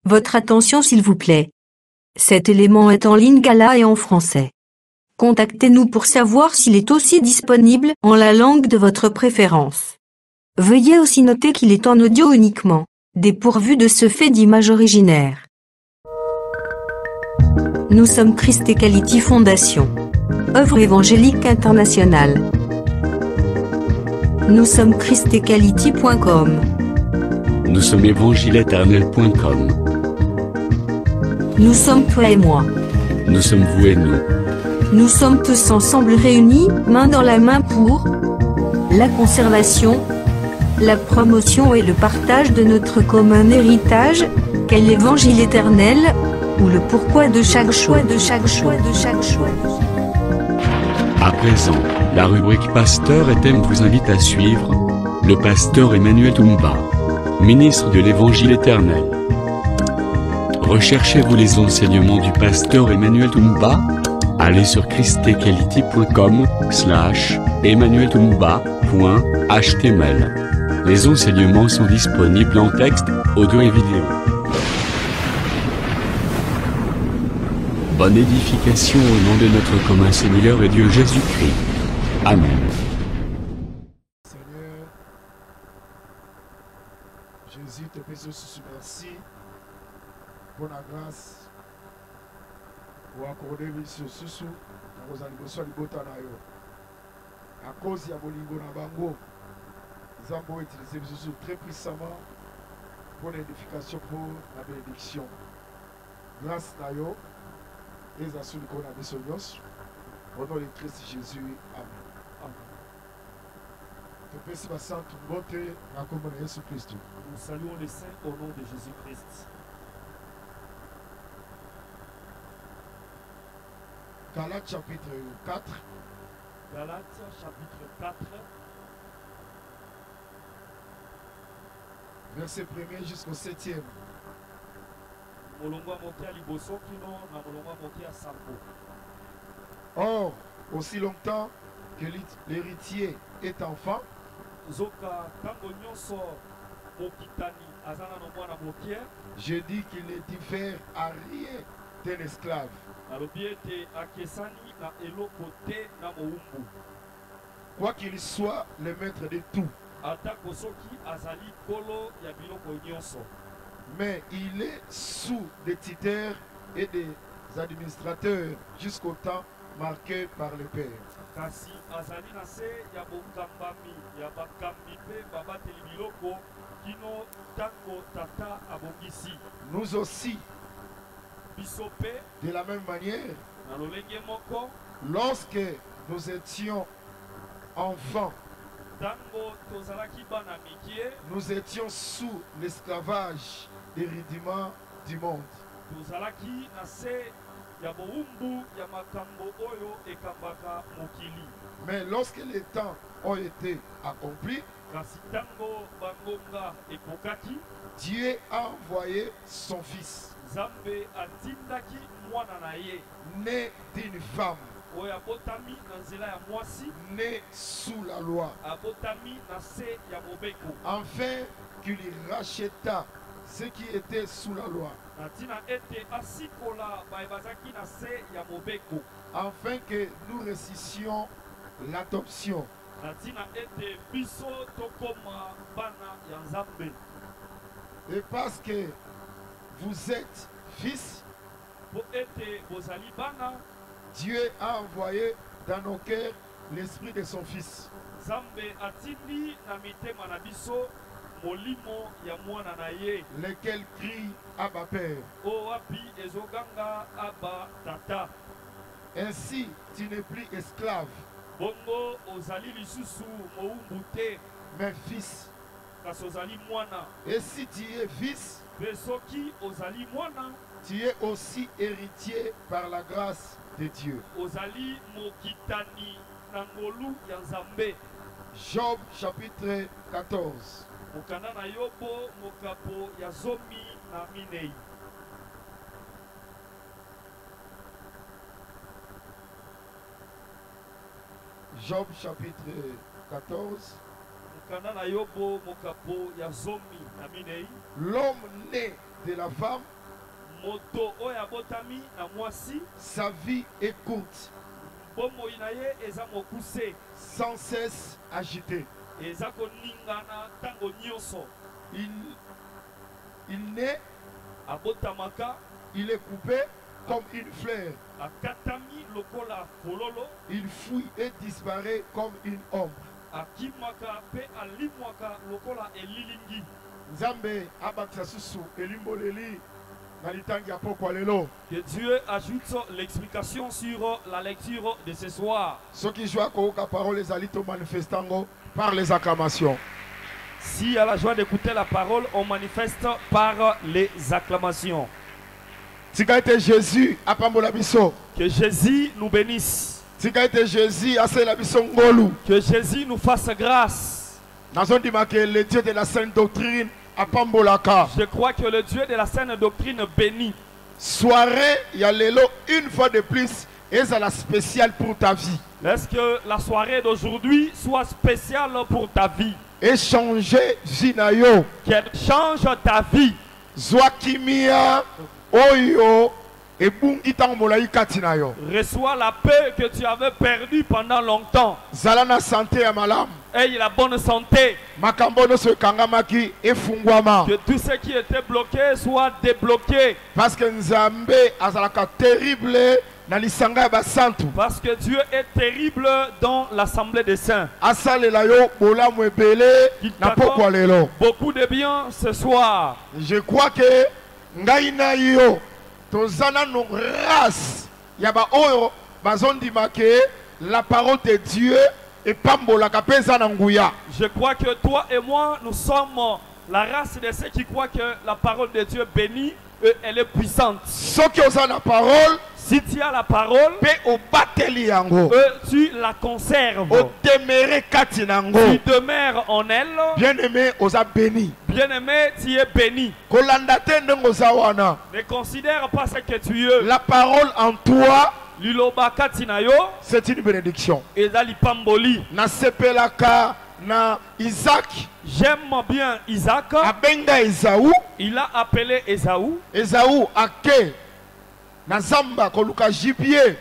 Votre attention s'il vous plaît. Cet élément est en lingala et en français. Contactez-nous pour savoir s'il est aussi disponible en la langue de votre préférence. Veuillez aussi noter qu'il est en audio uniquement, dépourvu de ce fait d'image originaire. Nous sommes Christ Equality Fondation, œuvre évangélique internationale. Nous sommes christequality.com. Nous sommes évangile-éternel.com. Nous sommes toi et moi. Nous sommes vous et nous. Nous sommes tous ensemble réunis, main dans la main pour la conservation, la promotion et le partage de notre commun héritage, qu'est l'évangile éternel, ou le pourquoi de chaque choix, de chaque choix, de chaque choix. À présent, la rubrique Pasteur et thème vous invite à suivre le pasteur Emmanuel Toumba, ministre de l'Évangile éternel. Recherchez-vous les enseignements du pasteur Emmanuel Toumba? Allez sur christequality.com/emmanueltoumba.html. Les enseignements sont disponibles en texte, audio et vidéo. Bonne édification au nom de notre commun Seigneur et Dieu Jésus-Christ. Amen. Seigneur, Jésus, te faisons merci pour la grâce pour accorder monsieur Susu na kozaliboso libota na yo. À cause ya bolingo na bango, Zambo utilisé Susu très puissamment pour l'édification, pour la bénédiction. Grâce na yo, et za suli kona biso nyonso. Au nom de Christ Jésus, amen. Amen. Te pesi ba santu bote na kombo na Yesu Kristo. Nous saluons les saints au nom de Jésus-Christ. Galates chapitre 4. Galates chapitre 4. Verset 1er jusqu'au 7e. Molongwa mokia liboso kino na molongwa mokia sambo. Or, aussi longtemps que l'héritier est enfant, Zoka tango nyonso mokitani azana no mwana mokie. Je dis qu'il ne diffère à rien d'un esclave. Alobiete akesani na eloko te na moumbu. Quoi qu'il soit le maître de tout. Atako soki azali kolo ya biloko nyonso. Mais il est sous des tuteurs et des administrateurs jusqu'au temps marqué par le Père. Kasi azali na se ya bokambami ya bakambi pe babateli biloko kino tango tata abongisi. Nous aussi, Bisope de la même manière, na lolenge moko lorsque nous étions enfants, tango tozalaki bana mikie nous étions sous l'esclavage des rudiments du monde. tozalaki na se ya boumbu ya makambo oyo ekambaka mokili. Mais lorsque les temps ont été accomplis, kasi tango bangonga ekokaki Dieu a envoyé son fils, Nzambe atindaki mwana na ye né d'une femme, oyo abotami na nzela ya mwasi, né sous la loi, abotami na se ya mobeko, afin qu'il racheta ceux qui étaient sous la loi, na ntina ete asikola baye bazalaki na se ya mobeko, afin que nous récississions l'adoption. na ntina ete biso tokoma bana ya Nzambe. Et parce que vous êtes fils, Po ete bozali bana, Dieu a envoyé dans nos cœurs l'esprit de son fils, Nzambe atindi na mitema na biso molimo ya mwana na ye, lequel crie Abba Père. o wapi ezoganga aba tata. Ainsi, tu n'es plus esclave, Bongo ozali lisusu moumbu te, mais fils. kasi ozali mwana. Et si tu es fils, Pe soki ozali mwana, tu es aussi héritier par la grâce de Dieu. ozali mokitani na ngolu ya Nzambe. Job chapitre 14. Mokanda na Yobo mokapo ya zomi na minei. Job chapitre 14. Mokanda na Yobo mokapo ya zomi na minei. L'homme né de la femme moto oyo abotami na mwasi sa vie est courte, bomoi na ye eza mokuse sans cesse agitée. eza koningana ntango nyonso Il naît, abotamaka il est coupé comme une fleur. akatami lokola fololo Il fuit et disparaît comme une ombre. akimaka mpe alimwaka lokola elilingi. Nzambe abakisa susu elimboleli na litangi ya pokwa lelo. Que Dieu ajoute l'explication sur la lecture de ce soir. Ceux qui jouent à koka parole les alitos manifestango par les acclamations. Si à la joie d'écouter la parole, on manifeste par les acclamations. Tika ete Jésus apambola biso. Que Jésus nous bénisse. Tika ete Jésus asela biso ngolu. Que Jésus nous fasse grâce. Nazondima ke le Dieu de la sainte doctrine apambolaka. Je crois que le Dieu de la saine doctrine bénit. Soirée ya lelo une fois de plus ezala spéciale pour ta vie. Est-ce que la soirée d'aujourd'hui soit spéciale pour ta vie? Échanger vie na yo. Qu'elle change ta vie. Zwa kimia oyo ebungi tango molai kati na yo. Reçois la paix que tu avais perdue pendant longtemps. Zala na santé ya malamu. Aie la bonne santé. Makambo nyonso ekangamaki efungwama. Que tout ce qui était bloqué soit débloqué. Parce que Nzambe azalaka terrible na lisanga ya basantu. Parce que Dieu est terrible dans l'assemblée des saints. Asalela yo bolamu ebele na pokwa lelo. Beaucoup de bien ce soir. Je crois que ngai na yo tozana no race ya ba oyo bazondima ke la parole de Dieu epambolaka peza na nguya. Je crois que toi et moi nous sommes la race de ceux qui croient que la parole de Dieu bénit et elle est puissante. Soki oza na parole, si tu as la parole, pe obateli yango, tu la conserves. O demere kati nango. Tu demeures en elle. Bien-aimé, oza béni. Bien-aimé, tu es béni. Kolanda te ndenge oza wana. Ne considère pas ce que tu es. La parole en toi, Liloba katinayo, c'est une bénédiction. Ezali pamboli. Na sepelaka na Isaac. J'aime bien Isaac. Abenga Esaú. Il a appelé Esaú. Esaú ake na zamba koluka gibier.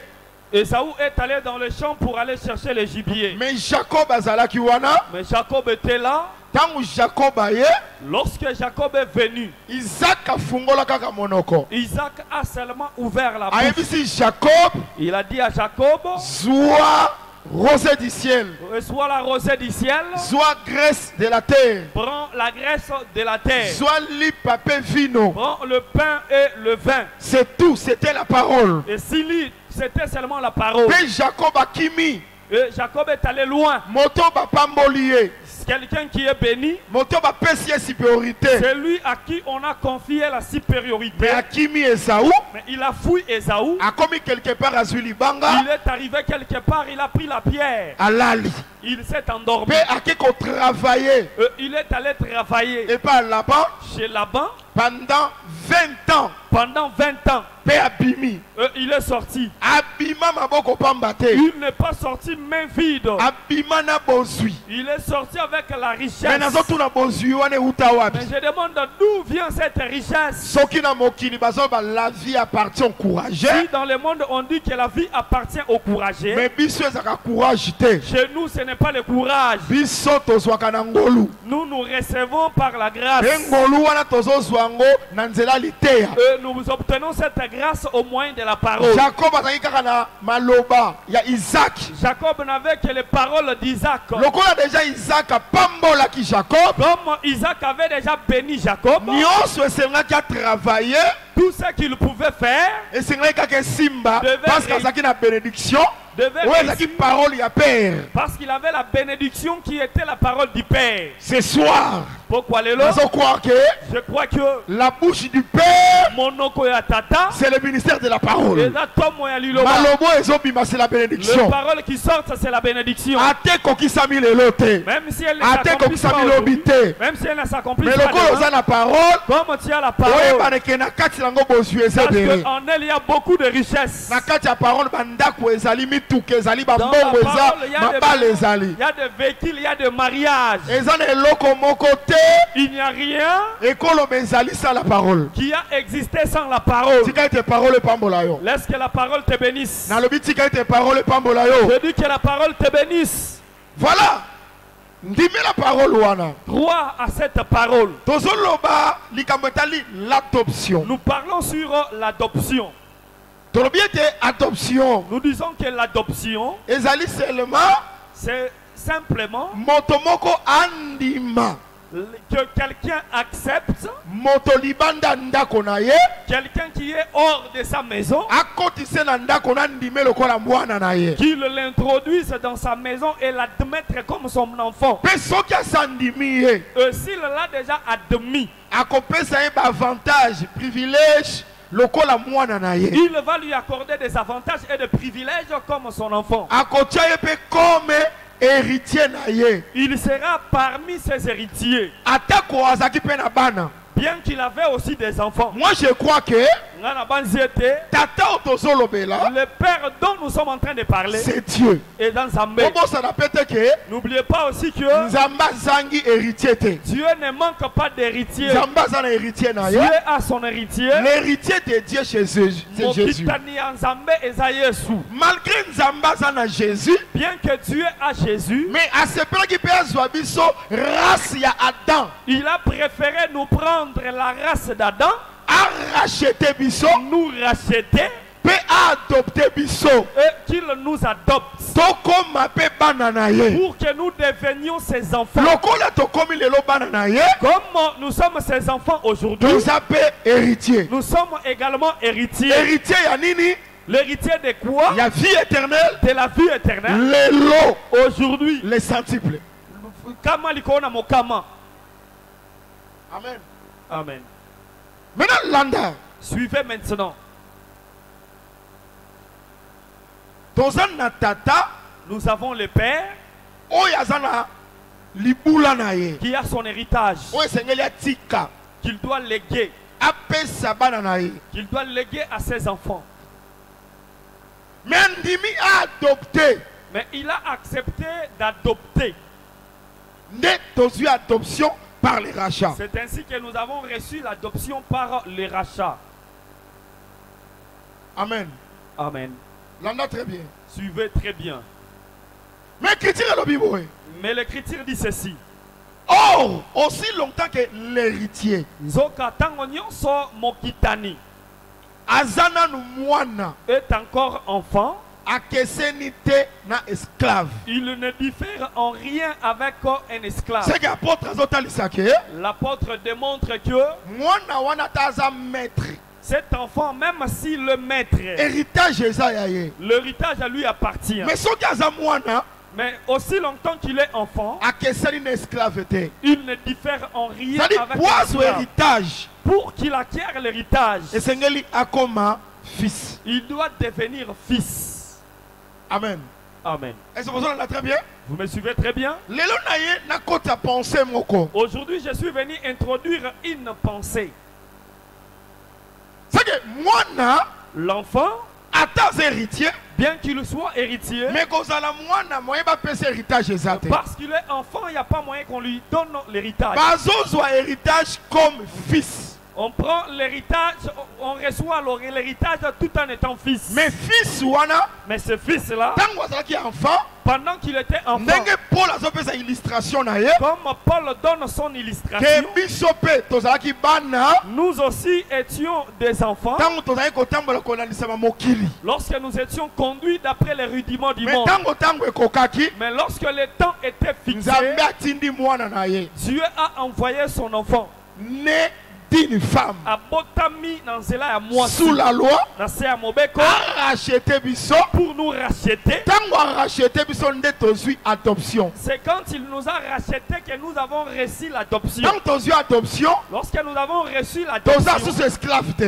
Esaú est allé dans le champ pour aller chercher le gibier. Mais Jacob azalaki wana. Mais Jacob était là. Tangu Jacob aye, lorsque Jacob est venu, Isaac a fungola kaka monoko. Isaac a seulement ouvert la bouche. Ayebisi Jacob. Il a dit à Jacob, Zoa rosée du ciel. Reçois la rosée du ciel. Sois graisse de la terre. Prends la graisse de la terre. Sois lit papé vino. Prends le pain et le vin. C'est tout, c'était la parole. Et si c'était seulement la parole. Et Jacob a kimi. Et Jacob est allé loin. Moto bapambolié. Quelqu'un qui est béni, moto bapesi supériorité. C'est lui à qui on a confié la supériorité. Mais à kimi Esaú. Mais il a fouillé Esaú. A commis quelque part à Zulibanga. Il est arrivé quelque part, il a pris la pierre. Alali. Il s'est endormi. Mais à qui qu'on travaillait. Il est allé travailler. Et pas là-bas. Chez Laban. Pendant 20 ans. Pendant 20 ans. Abimi. Il est sorti. Abima maboko pambate. Il n'est pas sorti main vide. Abima na bozui. Il est sorti avec la richesse. Mais nazotu na bozui wane utawapi. Mais je demande d'où vient cette richesse. Soki na mokili bazoba la vie appartient au courageux. Si dans le monde on dit que la vie appartient au courageux. Mais biso ezaka courage te. Chez nous ce n'est pas le courage. Biso tozwaka na ngolu. Nous recevons par la grâce. Ngolu wana tozozwango na nzela liteya. Nous obtenons cette grâce au moyen de la parole. Jacob azaki kaka na maloba ya Isaac. Jacob n'avait que les paroles d'Isaac. Lokola déjà Isaac apambola ki Jacob. Comme Isaac avait déjà béni Jacob. Nyonso esengaki a travailler. Tout ce qu'il pouvait faire. Esengaki kaka simba. Parce qu'azaki na bénédiction. Parole ya père. Parce qu'il avait la bénédiction qui était la parole du Père. Ce soir, pourquoi le je crois que la bouche du Père, c'est le ministère de la parole. Malobo c'est la bénédiction. Les paroles qui sortent, c'est la bénédiction. Même si elle ne s'accomplit pas, comme tu as la parole, parce qu'en elle il y a beaucoup de richesses. Dans la parole, il y a des véhicules, il y a des mariages. Il n'y a rien qui a existé exister sans la parole. Laisse que la parole te bénisse. Je dis que la parole te bénisse. Voilà. La parole. Crois à cette parole. L'adoption. Nous parlons sur l'adoption. Nous disons que l'adoption, c'est simplement que quelqu'un accepte quelqu'un qui est hors de sa maison, qu'il l'introduise dans sa maison et l'admettre comme son enfant. Et s'il l'a déjà admis, il va lui accorder des avantages et des privilèges comme son enfant. Il sera parmi ses héritiers. Bien qu'il avait aussi des enfants. Moi je crois que le père dont nous sommes en train de parler, c'est Dieu. Et dans Zambé. N'oubliez pas aussi que Dieu ne manque pas d'héritier. Dieu a son héritier. L'héritier de Dieu c'est Jésus. Malgré Jésus, bien que Dieu a Jésus, mais à ce point qu'il peut avoir race ya Adam, il a préféré nous prendre la race d'Adam, nous racheter, et qu'il nous adopte pour que nous devenions ses enfants. Comme nous sommes ses enfants aujourd'hui, nous sommes également héritiers. L'héritier de quoi? La vie éternelle. De la vie éternelle. Aujourd'hui, les centiples. Amen. Amen. Maintenant, Landa. Suivez maintenant. Dans un tata, nous avons le père qui a son héritage, qu'il doit léguer, qu'il doit léguer à ses enfants. Mais il a accepté d'adopter. Adoption par les rachats. C'est ainsi que nous avons reçu l'adoption par les rachats. Amen. Amen. L'anda très bien. Suivez très bien. Mais l'écriture dit ceci. Or, aussi longtemps que l'héritier est encore enfant, il ne diffère en rien avec un esclave. L'apôtre démontre que cet enfant, même si le maître, l'héritage à lui appartient. Mais aussi longtemps qu'il est enfant, il ne diffère en rien avec l'héritage. Pour qu'il acquiert l'héritage, il doit devenir fils. Amen. Amen. Est-ce que vous allez très bien? Vous me suivez très bien? Aujourd'hui, je suis venu introduire une pensée. C'est que l'enfant, héritier, bien qu'il soit héritier, mais parce qu'il est enfant, il n'y a pas moyen qu'on lui donne l'héritage. Héritage comme fils. On prend l'héritage, on reçoit l'héritage tout en étant fils. Mais fils, mais ce fils-là, pendant qu'il était enfant, comme Paul donne son illustration, nous aussi étions des enfants lorsque nous étions conduits d'après les rudiments du monde. Mais lorsque le temps était fixé, Dieu a envoyé son enfant, né d'une femme, sous la loi, pour nous racheter. C'est quand il nous a racheté que nous avons reçu l'adoption. Lorsque nous avons reçu l'adoption,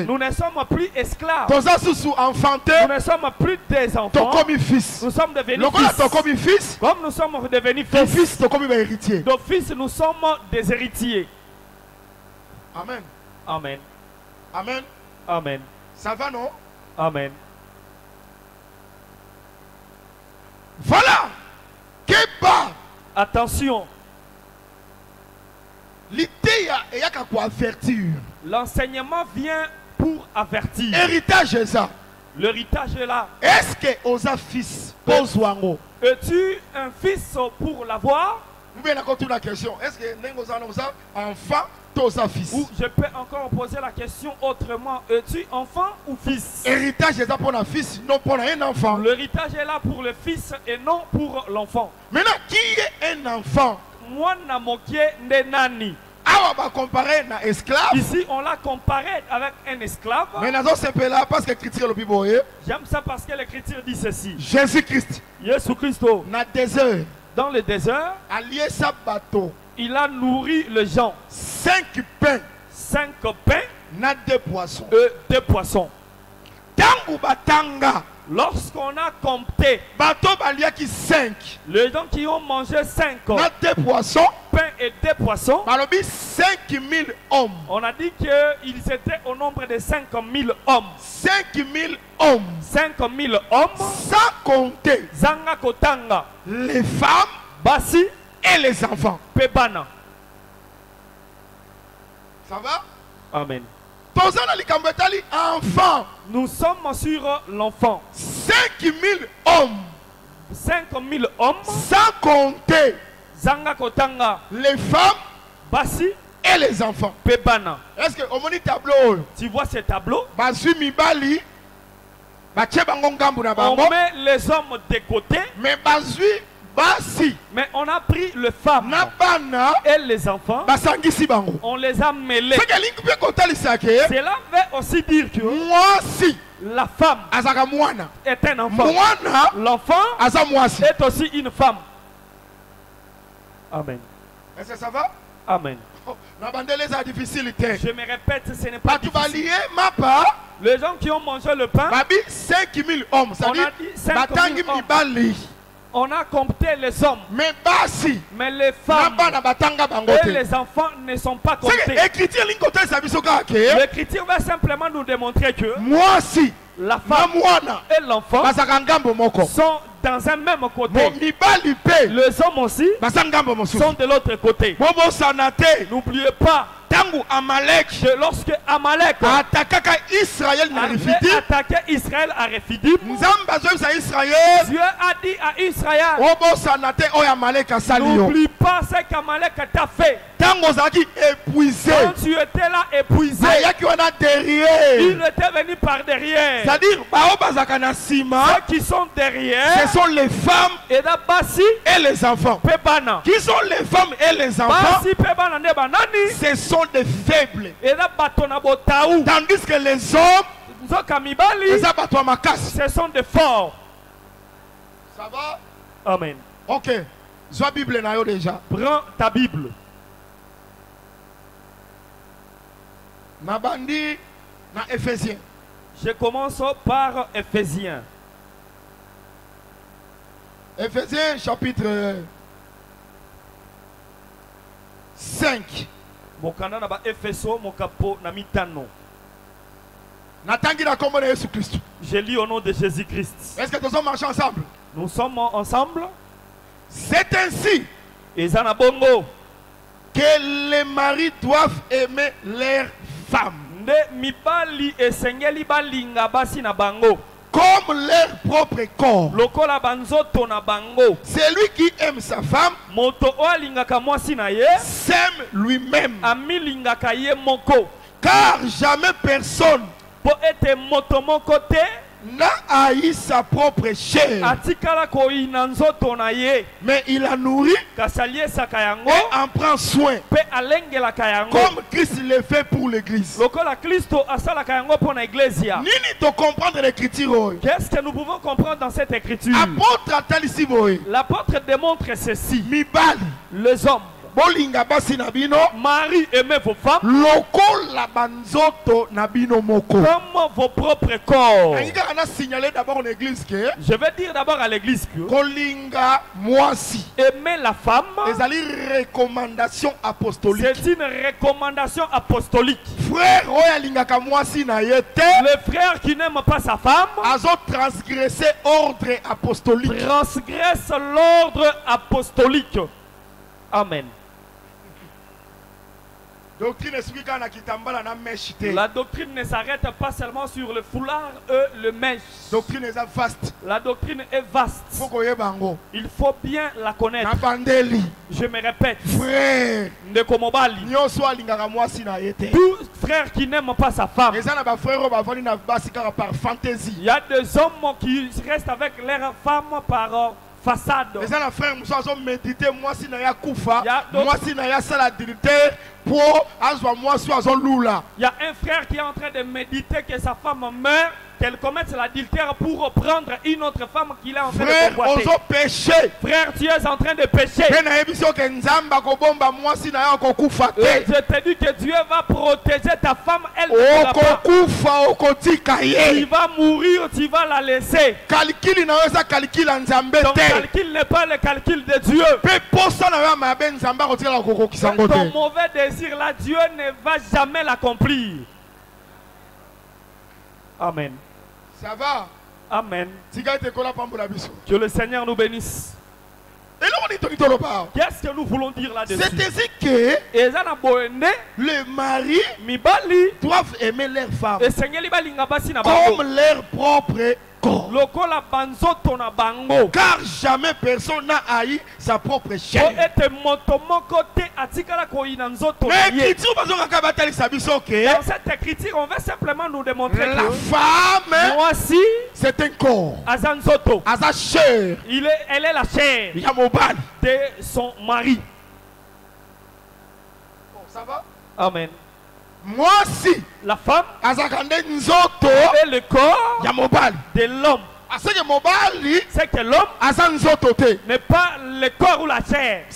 nous ne sommes plus esclaves. Nous ne sommes plus des enfants. Nous sommes devenus fils. Comme nous sommes devenus fils, d'office nous sommes des héritiers. Amen. Amen. Amen. Amen. Ça va, non? Amen. Voilà. Attention. L'idée est qu'à quoi avertir. L'enseignement vient pour avertir. Héritage est ça. L'héritage est là. Est-ce que Osa fils pose wango? Es-tu un fils pour l'avoir? Nous venons à la question. Est-ce que Osa enfant Osa fils? Ou je peux encore poser la question autrement. Es-tu enfant ou fils? Héritage est là pour un fils, non pour un enfant. L'héritage est là pour le fils et non pour l'enfant. Maintenant, qui est un enfant? Moi, namokie ndenani. Ici, on l'a comparé avec un esclave. Mais parce que j'aime ça parce que l'écriture dit ceci. Jésus-Christ. Jésus-Christ. Dans le désert, il a nourri les gens. 5 pains. 5 pains. 2 poissons. 2 poissons. Lorsqu'on a compté 5, les gens qui ont mangé 5 2 poissons, pain et 2 poissons, 5000 hommes. On a dit qu'ils étaient au nombre de 5000 hommes. 5000 hommes. 5000 hommes. Sans compter Zanga Kotanga, les femmes, Basi et les enfants. Pebana. Ça va? Amen. Enfant. Nous sommes sur l'enfant. 5000 hommes. 5000 hommes. Sans compter Zanga Kotanga, les femmes, Basi et les enfants. Pebana. Est-ce que au moni tableau? Tu vois ce tableau? On met les hommes de côté. Mais Basi. Mais on a pris les femmes et les enfants. On les a mêlés. Cela veut aussi dire que la femme est un enfant. L'enfant est aussi une femme. Amen. Est-ce que ça va? Amen. Je me répète, ce n'est pas difficile. Les gens qui ont mangé le pain, 5000 hommes. On a compté les hommes. Mais Basi. Mais les femmes et les enfants ne sont pas comptés. L'écriture va simplement nous démontrer que la femme et l'enfant sont dans un même côté. Les hommes aussi sont de l'autre côté. N'oubliez pas que lorsque Amalek a attaqué Israël à Rephidim, Dieu a dit à Israël, n'oublie pas ce qu'Amalek t'a fait. Quand tu étais là épuisé, il était venu par derrière. C'est-à-dire, ceux qui sont derrière, ce sont les femmes et les enfants. Qui sont les femmes et les enfants? Ce sont des faibles. Tandis que les hommes, ce sont des forts. Ça va? Amen. Ok. Soit Bible déjà. Prends ta Bible. Nabandi na Éphésiens. Je commence par Éphésiens. Éphésiens chapitre 5. Mokanda na ba Efeso mokapo na mitano. Natangi na kombo na Jésus Christ. Je lis au nom de Jésus-Christ. Est-ce que nous sommes marchés ensemble? Nous sommes ensemble. C'est ainsi Ezana bongo que les maris doivent aimer leurs femmes. Nde mibali esengeli balinga basi na bango comme leur propre corps. Lokola banzoto na bango. Celui qui aime sa femme moto o alingaka mwasi na ye s'aime lui-même. Amilingaka ye moko. Car jamais personne po ete moto moko te n'a haï sa propre chair. Atikala ko inanzoto na ye. Mais il a nourri kasalie sakayango et en prend soin. Pe alengela kayango. Comme Christ le fait pour l'église. Lokola Kristo asala kayango pour na iglesia. Nini to comprendre l'écriture. Qu'est-ce que nous pouvons comprendre dans cette écriture? Apôtre Atalisi boy. L'apôtre démontre ceci. Mibali. Les hommes. Bolinga basi nabino. Marie, aimez vos femmes. Loko la banzoto nabino moko. Comme vos propres corps. On a signalé d'abord l'église que. Je vais dire d'abord à l'église que. Kolinga moisi. Aimer la femme. Les recommandations apostoliques. C'est une recommandation apostolique. Frère oyalingaka moisi na yete. Le frère qui n'aime pas sa femme. Azo transgresser ordre apostolique. Transgresse l'ordre apostolique. Amen. La doctrine ne s'arrête pas seulement sur le foulard et le mèche. La doctrine est vaste. Il faut bien la connaître. Je me répète. Frère, tout frère qui n'aime pas sa femme. Il y a des hommes qui restent avec leur femme par façade. Il y a un frère qui est en train de méditer que sa femme meurt, qu'elle commette l'adultère pour prendre une autre femme qu'il est en train de convoiter. Frère, tu es en train de pécher. Et je te dis que Dieu va protéger ta femme, elle ne va pas. Tu vas mourir, tu vas la laisser. Ton calcul n'est pas le calcul de Dieu. Ton mauvais désir là, Dieu ne va jamais l'accomplir. Amen. Ça va? Amen. Que le Seigneur nous bénisse. Qu'est-ce que nous voulons dire là-dessus? C'est ainsi que les maris doivent aimer leurs femmes comme leur propre corps. Car jamais personne n'a haï sa propre chair. Dans cette écriture, on va simplement nous démontrer la femme, c'est un corps. Sa chair. Elle est la chair de son mari. Ça va? Amen. Moi aussi, la femme est le corps de l'homme. C'est que l'homme n'est pas le corps ou la chair.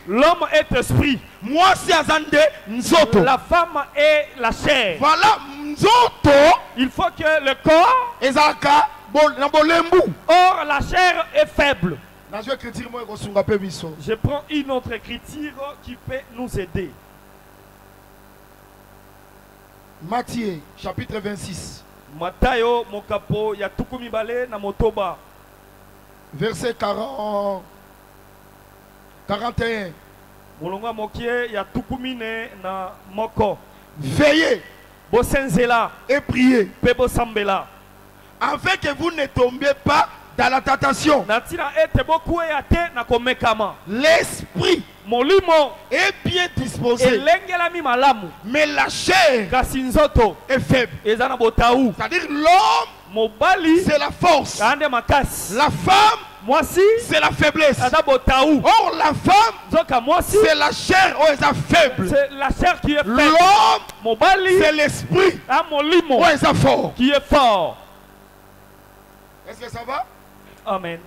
L'homme est esprit. La femme est la chair. Voilà, il faut que le corps. Or, la chair est faible. Je prends une autre écriture qui peut nous aider. Matthieu chapitre 26. Matayo mokapo ya tukumi bale na motoba. Verset 41. Molonga mokie ya tukumi ne na moko. Veillez. Bosenzela et priez. Pe bosambela. Afin que vous ne tombiez pas dans la tentation. L'esprit est bien disposé, mais la chair est faible. C'est-à-dire l'homme, c'est la force. La femme, c'est la faiblesse. Or la femme, c'est la chair où elle est faible. L'homme, c'est l'esprit où elle est fort. Qui est fort. Est-ce que ça va? Amen.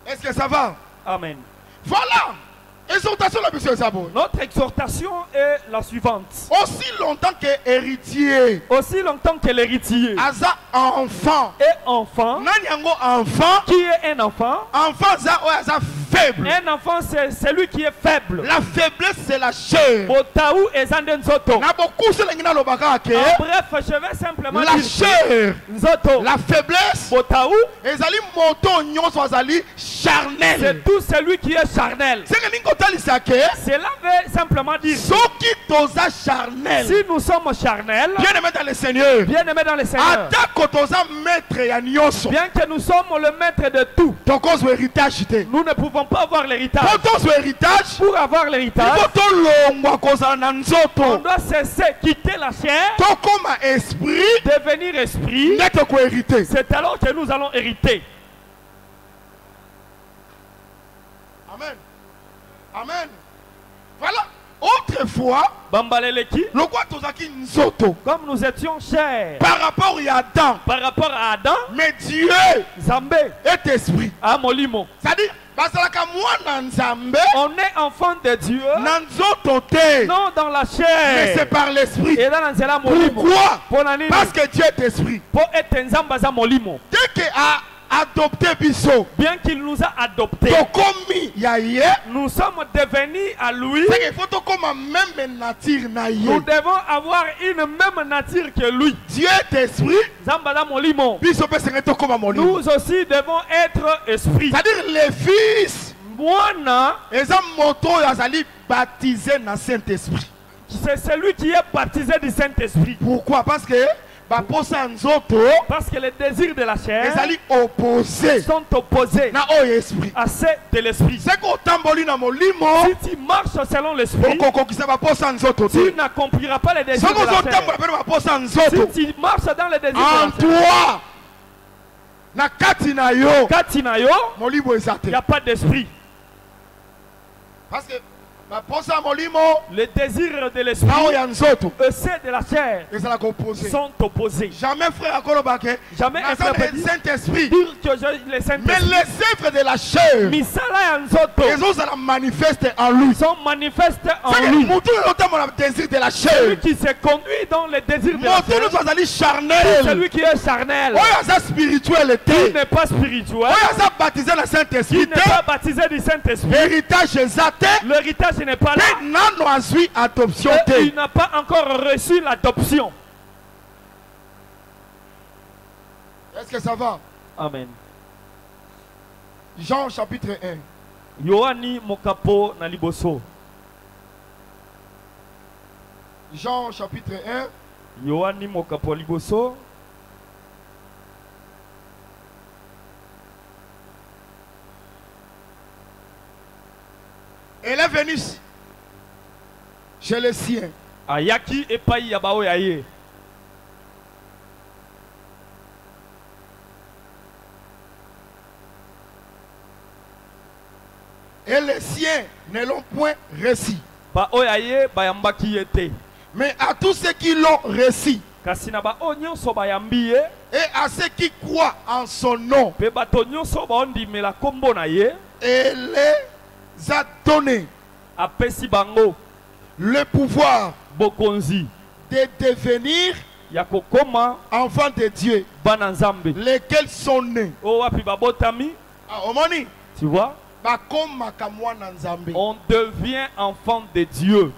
Est-ce que ça va? Amen. Voilà. Exhortation la mission Zabo. Notre exhortation est la suivante. Aussi longtemps que héritier. Aussi longtemps que l'héritier. Aza enfant. Et enfant. Nanyango enfant. Qui est un enfant? Enfant za aza faible. Un enfant c'est celui qui est faible. La faiblesse c'est la chair. Botaou et zandenzoto. Na beaucoup c'est l'engina lobaka ke. Bref, je vais simplement la dire chair. Nzoto. La faiblesse. Botaou. Ezali moto nyonso azali charnel. C'est tout celui qui est charnel. Cela veut simplement dire si nous sommes charnels, bien-aimés dans le Seigneur, bien que nous sommes le maître de tout, nous ne pouvons pas avoir l'héritage. Pour avoir l'héritage, on doit cesser, quitter la chair, devenir esprit. C'est alors que nous allons hériter. Amen. Amen. Voilà. Autrefois, comme nous étions chers par rapport à Adam, mais Dieu est esprit. C'est-à-dire, on est enfant de Dieu, non dans la chair, mais c'est par l'esprit. Pourquoi? Parce que Dieu est esprit. Dès que adopté Bisso, bien qu'il nous a adoptés, nous sommes devenus à lui. Nous devons avoir une même nature que lui. Dieu est esprit. Nous aussi devons être esprit. C'est-à-dire les fils C'est celui qui est baptisé du Saint-Esprit. Pourquoi? Parce que les désirs de la chair sont opposés à ceux de l'esprit. Si tu marches selon l'esprit, tu n'accompliras pas les désirs de la chair. Si tu marches dans les désirs de la chair, il n'y a pas d'esprit. Parce que les désirs de l'esprit et ceux de la chair sont opposés. Jamais frère jamais un frère peut dire Saint-Esprit. Mais les œuvres de la chair sont manifestes en lui. Celui qui se conduit dans les désirs de la chair, celui qui est charnel, qui n'est pas spirituel, qui n'est pas baptisé du Saint-Esprit, l'héritage n'est pas là. Et il n'a pas encore reçu l'adoption. Est-ce que ça va? Amen. Jean chapitre 1. Yohani mokapo na liboso. Jean chapitre 1. Yohani mokapo liboso. Elle est venue chez les siens. Ayaki epai yabao yaye. Et les siens ne l'ont point reçu. Mais à tous ceux qui l'ont reçu, et à ceux qui croient en son nom, il les a donné le pouvoir de devenir enfants de Dieu, lesquels sont nés. Tu vois? On devient enfant de Dieu.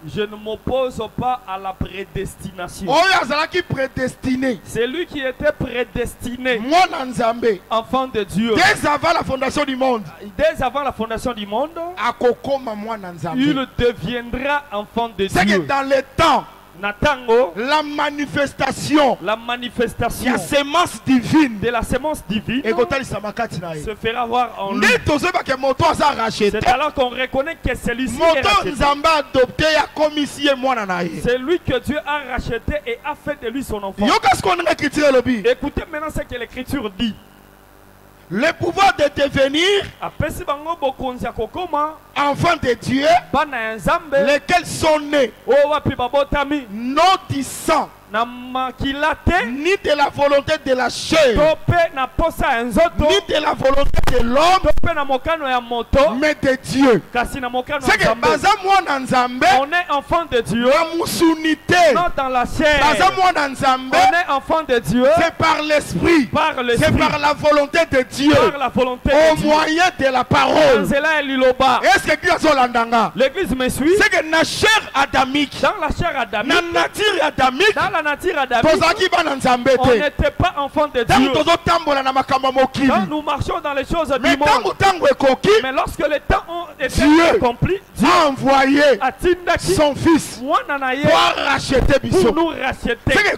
Je ne m'oppose pas à la prédestination. C'est lui qui était prédestiné, enfant de Dieu. Dès avant la fondation du monde, il deviendra enfant de Dieu. C'est que dans les temps, la manifestation la semence divine de la semence divine se fera voir en lui. C'est alors qu'on reconnaît que celui-ci est racheté. C'est lui que Dieu a racheté et a fait de lui son enfant. Écoutez maintenant ce que l'Écriture dit. Le pouvoir de devenir enfants de Dieu, lesquels sont nés non du sang, ni de la volonté de la chair, ni de la volonté de l'homme, mais de Dieu. C'est que on est enfant de Dieu, non dans la chair. On est enfant de Dieu, c'est par l'esprit, c'est par la volonté de Dieu, au moyen de la parole. Est-ce que l'Église me suit? C'est que la chair adamique, dans la chair adamique, la nature adamique, on n'était pas enfant de Dieu. Quand nous marchons dans les choses du monde, mais lorsque les temps ont été accomplis, Dieu a envoyé son fils pour nous racheter. C'est que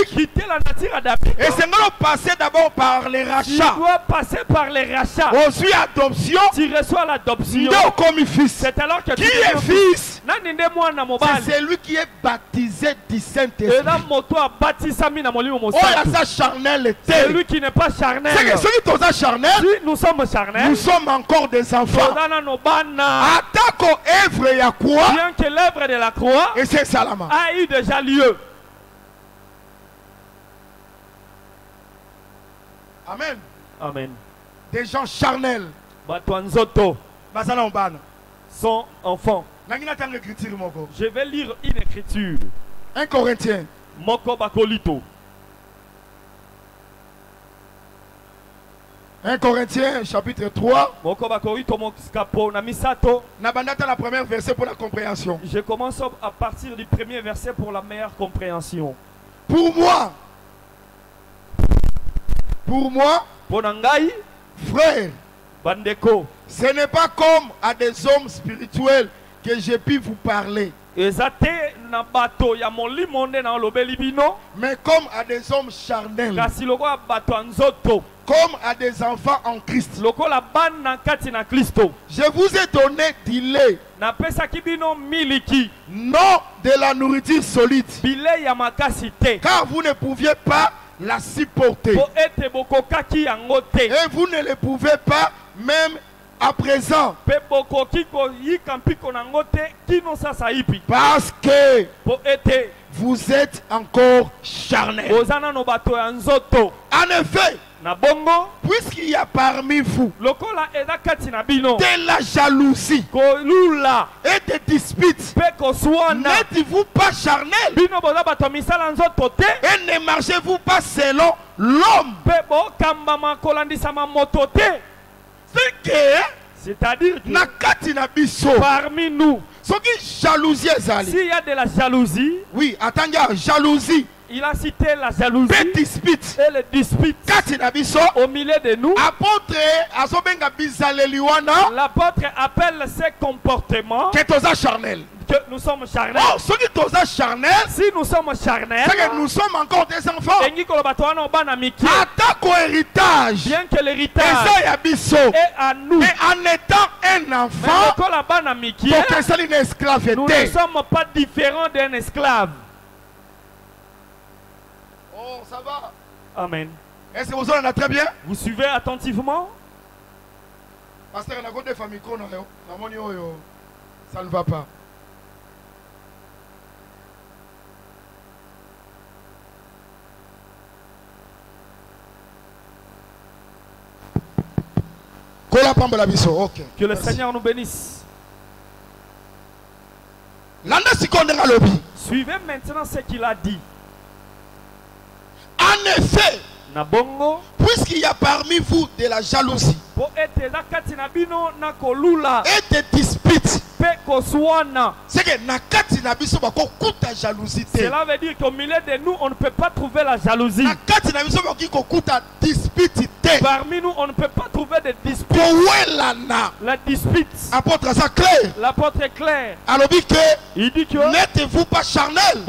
quitter la nature adamique, et c'est nous passer d'abord par les rachats. Tu dois passer par les rachats. Adoption, tu reçois l'adoption. C'est alors que qui est fils, c'est celui qui est baptisé du Saint-Esprit. C'est lui qui n'est pas charnel. C'est que celui qui est charnel, si nous sommes charnels, nous sommes encore des enfants. Bien que l'œuvre de la croix et c'est Salama a eu déjà lieu. Amen. Amen. Des gens charnels sont enfants. Je vais lire une écriture. 1 Corinthiens. Moko bakolito. 1 Corinthiens chapitre 3. Moko bakolito moskapo na misato. Nabandata la première verset pour la compréhension. Je commence à partir du premier verset pour la meilleure compréhension. Pour moi, Pour moi, frère, bandeko, ce n'est pas comme à des hommes spirituels que j'ai pu vous parler, mais comme à des hommes charnels, comme à des enfants en Christ. Je vous ai donné du lait, non de la nourriture solide, car vous ne pouviez pas la supporter. Et vous ne le pouvez pas même à présent. Parce que vous êtes encore charnel. En effet, puisqu'il y a parmi vous de la jalousie et des disputes, n'êtes-vous pas charnel? Et ne marchez-vous pas selon l'homme? C'est-à-dire que parmi nous, s'il y a de la jalousie, oui, attendez, jalousie. Il a cité la jalousie et les disputes au milieu de nous. L'apôtre appelle ces comportements que nous sommes charnels. Oh, si nous sommes charnels, nous sommes encore des enfants. Héritage, bien que l'héritage est à nous, mais en étant un enfant, nous ne sommes pas différents d'un esclave. Oh, ça va. Amen. Est-ce que vous en êtes très bien? Vous suivez attentivement? Pasteur, ça ne va pas. Que le Seigneur nous bénisse. Suivez maintenant ce qu'il a dit. En effet, Nabongo, puisqu'il y a parmi vous de la jalousie et des disputes, c'est que cela veut dire qu'au milieu de nous, on ne peut pas trouver la jalousie. Parmi nous, on ne peut pas trouver de disputes. La dispute. L'apôtre est clair. Il dit que n'êtes-vous pas charnel?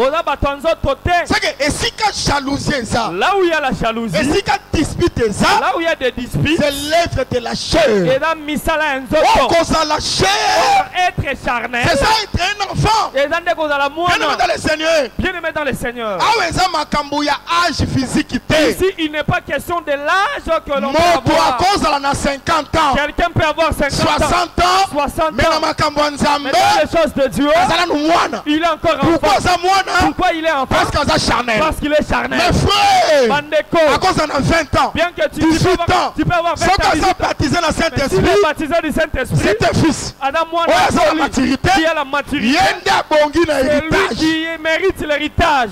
C'est que là où il y a la jalousie, là où il y a des disputes, c'est l'œuvre de la chair. Et dans la chair, être charnel, c'est ça être un enfant. Bien-aimé dans le Seigneur. Bien-aimé dans le Seigneur. Ici, il n'est pas question de l'âge que l'on peut avoir. Quelqu'un peut avoir 50 ans, 60 ans, mais dans les choses de Dieu, il est encore enfant. Pourquoi il est enfant? Parce qu'il est charnel. Mes frères, Bandeko, à cause d'en 20 ans, bien que 18 ans, tu peux avoir 20 ans, baptisé dans le Saint-Esprit, du Saint-Esprit, c'est un fils. Adam, la maturité, qui a la maturité, c'est lui qui mérite l'héritage.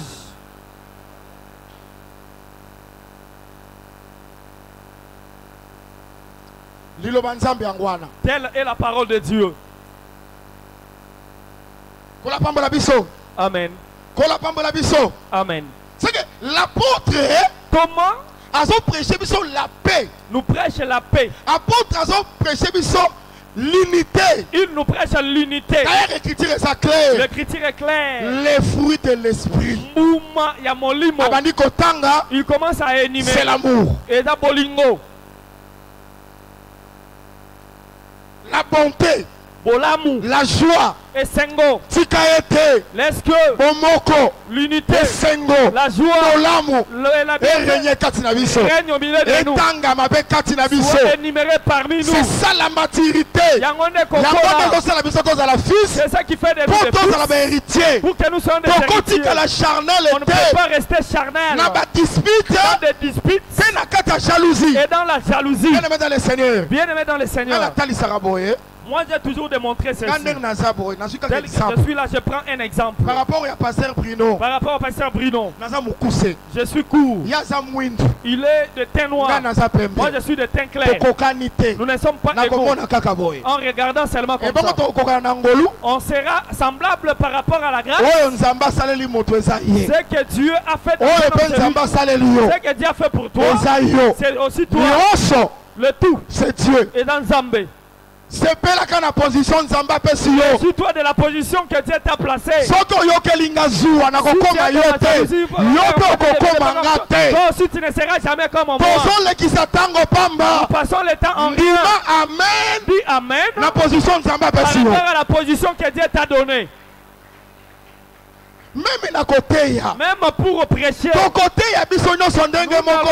Telle est la parole de Dieu. Amen. Amen. C'est que l'apôtre, comment la paix. Nous prêche la paix. Apôtre l'unité. Il nous prêche l'unité. L'écriture est claire. L'écriture est claire. Les fruits de l'esprit. Il commence à énumérer. C'est l'amour. Et d'Abolingo. La bonté. La joie. Et Sengo. Tikaete. L'esque. Bomoko. L'unité. Sengo. La joie. L'amour. Et règne au milieu de nous. Soit énuméré parmi nous. C'est ça la maturité. C'est ça qui fait de nous des fils. Pour que nous soyons des héritiers. On ne peut pas rester charnel. Dans des disputes. Et dans la jalousie. Bien-aimé dans le Seigneur. Bien-aimé dans le Seigneur. Moi, j'ai toujours démontré ceci. Je suis là, je prends un exemple. Par rapport à pasteur Bruno. Par rapport au pasteur Bruno. Je suis court. Il est de teint noir. Moi, je suis de teint clair. Nous ne sommes pas égaux. En regardant seulement comme ça. On sera semblable par rapport à la grâce. Ce que Dieu a fait dans ce que Dieu a fait pour toi, c'est aussi toi. Le tout, c'est Dieu. Et dans Zambé. C'est pas la position de Zamba Pesio. Si toi de la position que Dieu t'a placée. Toi aussi tu ne seras jamais comme moi. Nous passons le temps en rien. Amen. Dis amen. La position de Zamba Pesio. Par rapport à la position que Dieu t'a donnée. Même pour prêcher, ton côté, nous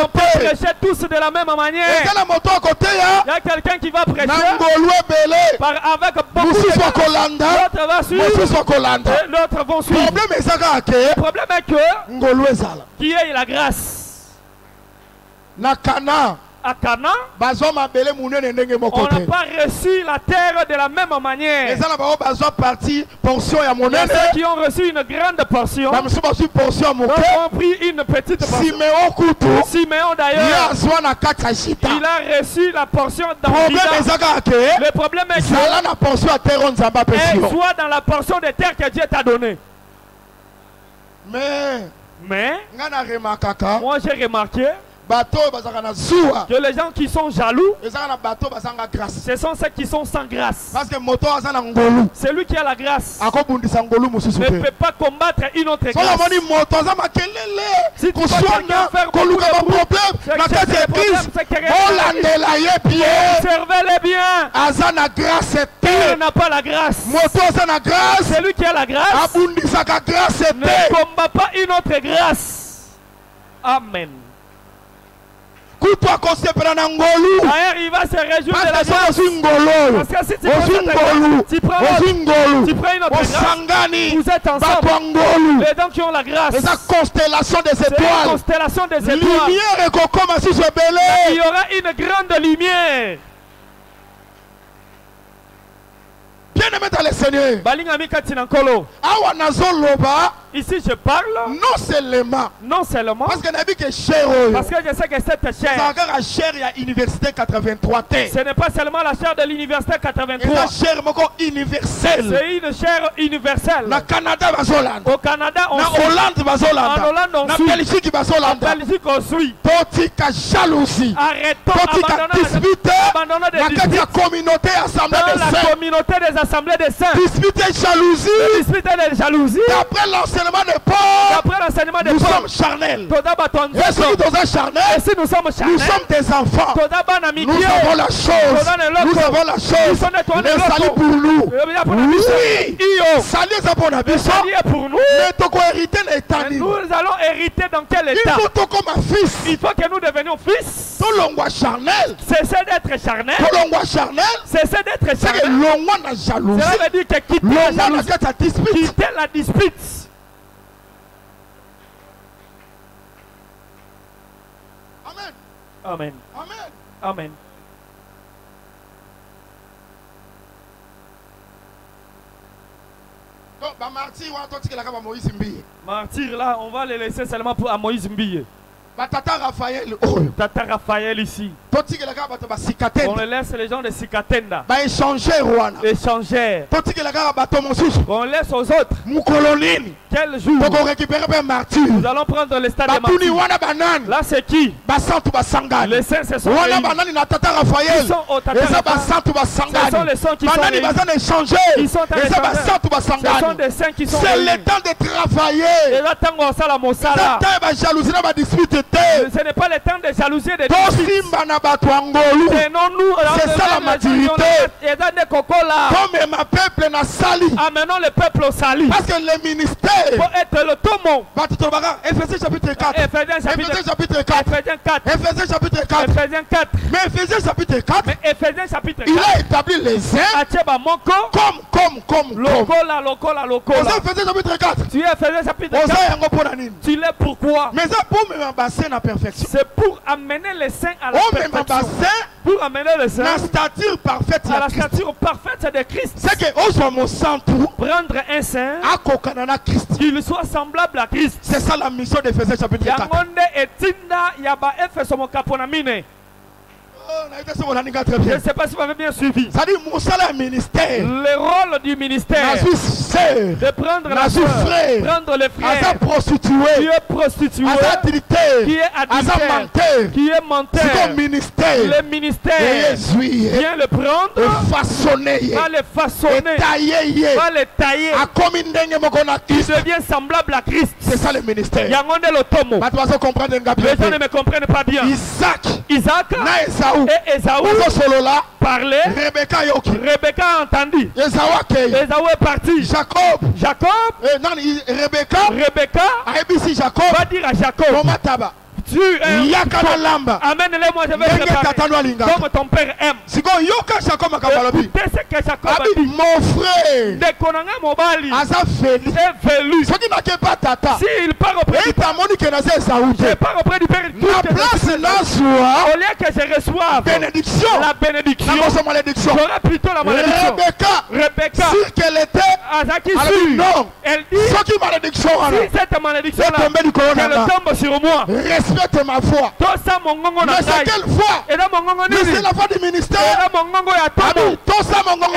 prêcher tous de la même manière. Il y a quelqu'un qui va prêcher avec beaucoup de l'autre va suivre et l'autre vont suivre. Le problème est que qui est la grâce. À Cana, on n'a pas reçu la terre de la même manière. Il y a ceux qui ont reçu une grande portion. D'autres ont pris une petite portion. Siméon d'ailleurs, il a reçu la portion d'Amida. Le problème est que soit dans la portion de terre que Dieu t'a donnée. Mais moi j'ai remarqué que les gens qui sont jaloux, ce sont ceux qui sont sans grâce. Celui qui a la grâce ne peut pas combattre une autre grâce. Si tu vois quelqu'un faire beaucoup de problèmes, observez-les bien. Il n'a pas la grâce. Celui qui a la grâce ne combat pas une autre grâce. Amen. D'ailleurs, il va se réjouir de la grâce. Parce que si tu prends une autre grâce, vous êtes ensemble. Les gens qui ont la grâce, c'est une constellation des étoiles. Il y aura une grande lumière. Bien-aimé dans le Seigneur. Ici je parle non seulement parce que je sais que cette chair ce n'est pas seulement la chair de l'université 83, c'est une chair universelle. Au Canada on suit, en Hollande on suit, en Belgique on suit. Arrêtons, abandonnons des disputes dans la communauté des assemblées des saints. Disputer de jalousie. D'après l'enseignement de Paul, nous sommes charnels. Et si nous sommes charnels, nous sommes des enfants. Nous avons la chose. Le salut pour nous. Oui. Salut pour nous. Nous allons hériter dans quel état? Il faut que nous devenions fils. Cessez d'être charnel. Cessez d'être charnel. Cela veut dire que quitter la dispute. Amen. Amen. Martyr là, on va les laisser seulement pour à Moïse Mbille. Tata Raphaël ici. On les laisse les gens de Sikatenda. Échangeurs. On laisse aux autres. Quel jour nous allons prendre le stade de Martyr. Là c'est qui? Les saints se sont réunis. Ils sont au Tata Raphaël. Ce sont les saints qui sont réunis. Ils sont à l'échangeur. Ce sont des saints qui sont réunis. C'est le temps de travailler. Et là tant qu'on la Mosala. Ce n'est pas le temps de jalousie de c'est ça la maturité. Comme ma peuple n'a sali. Amenons le peuple au sali. Parce que le ministère faut être le tomo. Ephésiens chapitre 4. Ephésiens chapitre 4. Ephésiens chapitre 4. Ephésiens 4. Mais Ephésiens chapitre 4. Mais Ephésiens chapitre 4. Il a établi les uns comme lokola. Ephésiens chapitre 4. Tu es Ephésiens chapitre 4. Tu l'es pourquoi? Mais ça pour me C'est pour amener les saints à la perfection. Pour amener les saints à la stature parfaite de Christ. Prendre un saint, qu'il soit semblable à Christ. C'est ça la mission d'Éphésiens chapitre 4. Je ne sais pas si vous avez bien suivi. Le rôle du ministère, de prendre la soeur, prendre les frères, qui est prostitué, qui est adultère, qui est menteur. Le ministère vient le prendre, va le façonner, va le tailler. Il devient semblable à Christ. C'est ça le ministère. Les gens ne me comprennent pas bien. Isaac et Esaü parlaient. Rebecca a entendu. Esaü est parti. Jacob va dire à Jacob, tu es amène-les-moi, je vais préparer comme ton père aime. Écoutez ce que Jacob a dit. Mon frère est velu. S'il part auprès du père, je pars auprès du père. Au lieu que je reçoive la bénédiction, j'aurai plutôt la malédiction. Rebecca, elle dit, si cette malédiction-là, qu'elle tombe sur moi, respecte ma foi. Mais c'est quelle foi? Mais c'est la foi du ministère.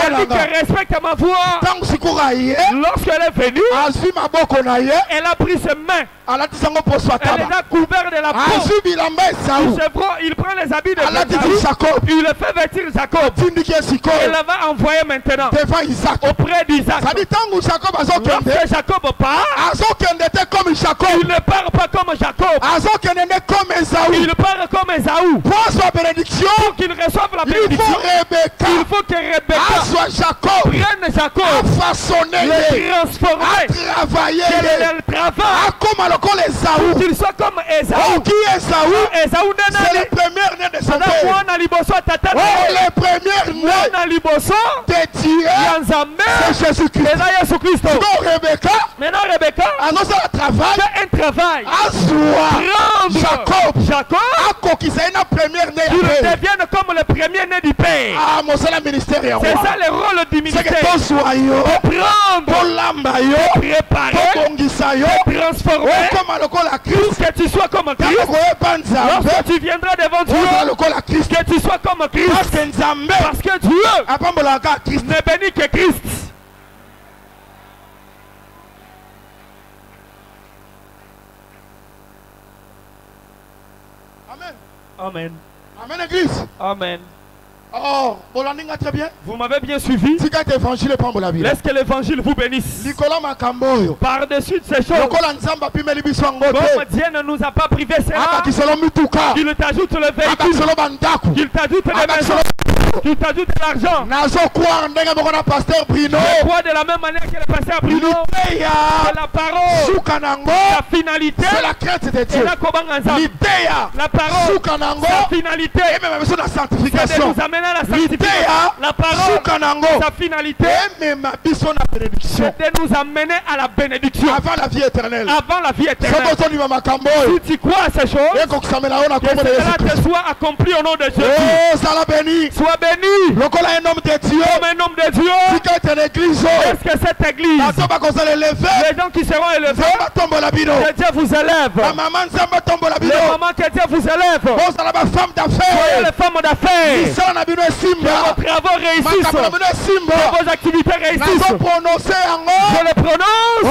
Elle dit que respecte ma foi. Lorsqu'elle est venue, elle a pris ses mains. Elle les a couverts de la peau. Il prend les habits de Jacob. Il le fait vêtir Jacob. Elle va envoyer maintenant auprès d'Isaac. Lorsque Jacob part, il ne part pas comme Jacob. Il part comme Esaü. Pour qu'il reçoive la bénédiction, il faut que Rebecca prenne Jacob, le transformer, qu'il travaille, pour qu'il soit comme Esaü. C'est le premier né de son père. Le premier né de Dieu, c'est Jésus-Christ. Maintenant Rebecca fait un travail. Jacob, qui devienne comme le premier né du père. C'est ça le rôle du ministère. De prendre, de préparer, de transformer, pour que tu sois comme Christ. Lorsque tu viendras devant Dieu, que tu sois comme Christ. Parce que Dieu ne bénit que Christ. Amen. Amen, Église. Amen. Oh, très bien. Vous m'avez bien suivi. Laisse que l'évangile vous bénisse. Par-dessus ces choses, comme Dieu ne nous a pas privé cela, qu'il t'ajoute le véhicule, qu'il t'ajoute les maisons, qu'il t'ajoute l'argent. Je crois de la même manière que le pasteur Bruno, c'est la parole, la finalité, c'est la crainte de Dieu. La parole, sa finalité, c'est de nous amener à la sanctification. La parole, sa finalité, c'est de nous amener à la bénédiction. Avant la vie éternelle. Avant la vie éternelle. Si tu crois à ces choses, que cela te soit accompli au nom de Jésus. Sois béni. Comme un homme de Dieu. Est-ce que cette église, les gens qui seront élevés, que Dieu vous élève. Les mamans, que Dieu vous élève. Soyez les femmes d'affaires. Que vos travaux réussissent. Que vos activités réussissent. Je le prononce au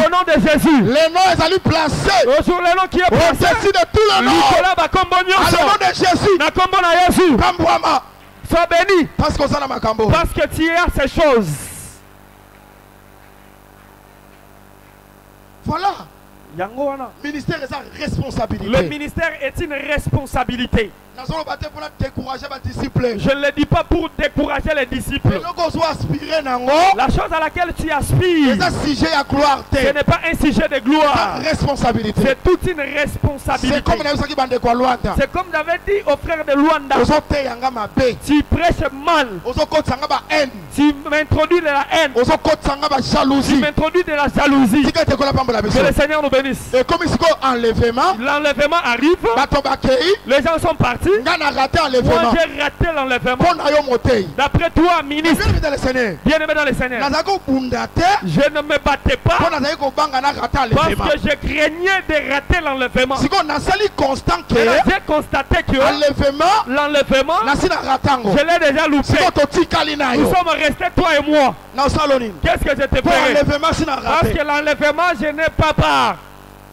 nom de Jésus. Les noms est placé. Sur le nom qui est placé. De tout le nom. Au nom de Jésus. Sois béni. Parce que tu as ces choses. Voilà. Ministère est sa responsabilité. Le ministère est une responsabilité. Je ne le dis pas pour décourager les disciples. La chose à laquelle tu aspires, ce n'est pas un sujet de gloire. C'est toute une responsabilité. C'est comme j'avais dit au frère de Luanda. Tu prêches mal. Tu m'introduis de la haine. Tu m'introduis de la jalousie. Que le Seigneur nous bénisse. L'enlèvement arrive. Les gens sont partis. Moi j'ai raté l'enlèvement. D'après toi, ministre, bien-aimé dans le Seigneur, je ne me battais pas parce que je craignais de rater l'enlèvement. J'ai constaté que l'enlèvement, je l'ai déjà loupé. Nous sommes restés toi et moi. Qu'est-ce que je te fais? Parce que l'enlèvement, je n'ai pas peur.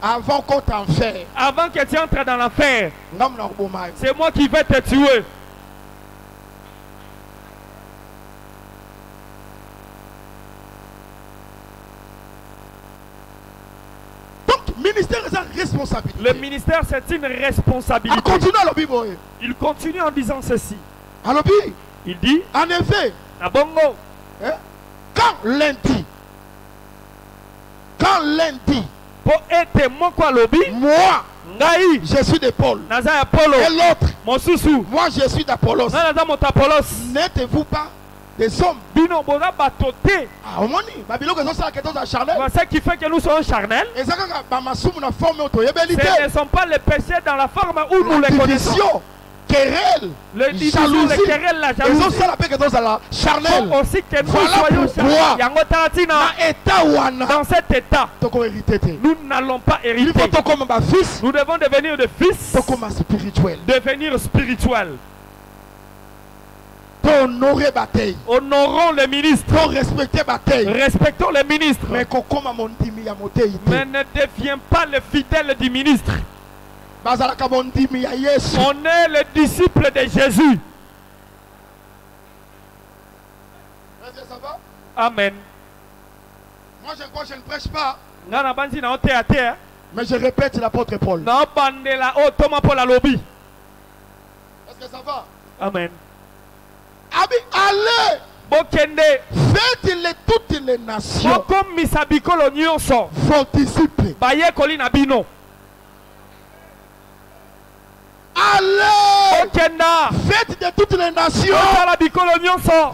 Avant qu'on t'enferme. Avant que tu entres dans l'enfer. C'est moi qui vais te tuer. Donc, ministère est une responsabilité. Le ministère, c'est une responsabilité. Il continue en disant ceci. Il dit, en effet, quand lundi, moi, je suis de Paul. Et l'autre, moi je suis d'Apollos. N'êtes-vous pas des hommes? Ce qui fait que nous sommes charnels, ce ne sont pas les péchés dans la forme où nous les connaissons. Querelle, le jalousie, la jalousie. Faut aussi que nous soyons charnels. Dans cet état, nous n'allons pas hériter. Nous devons devenir des fils, devenir spirituels. Honorons les ministres. Respectons les ministres. Mais ne deviens pas le fidèle du ministre. On est le disciple de Jésus. Amen. Moi je ne prêche pas. Mais je répète l'apôtre Paul. Est-ce que ça va? Amen. Allez, faites toutes les nations vos disciples. Allez, faites de toutes les nations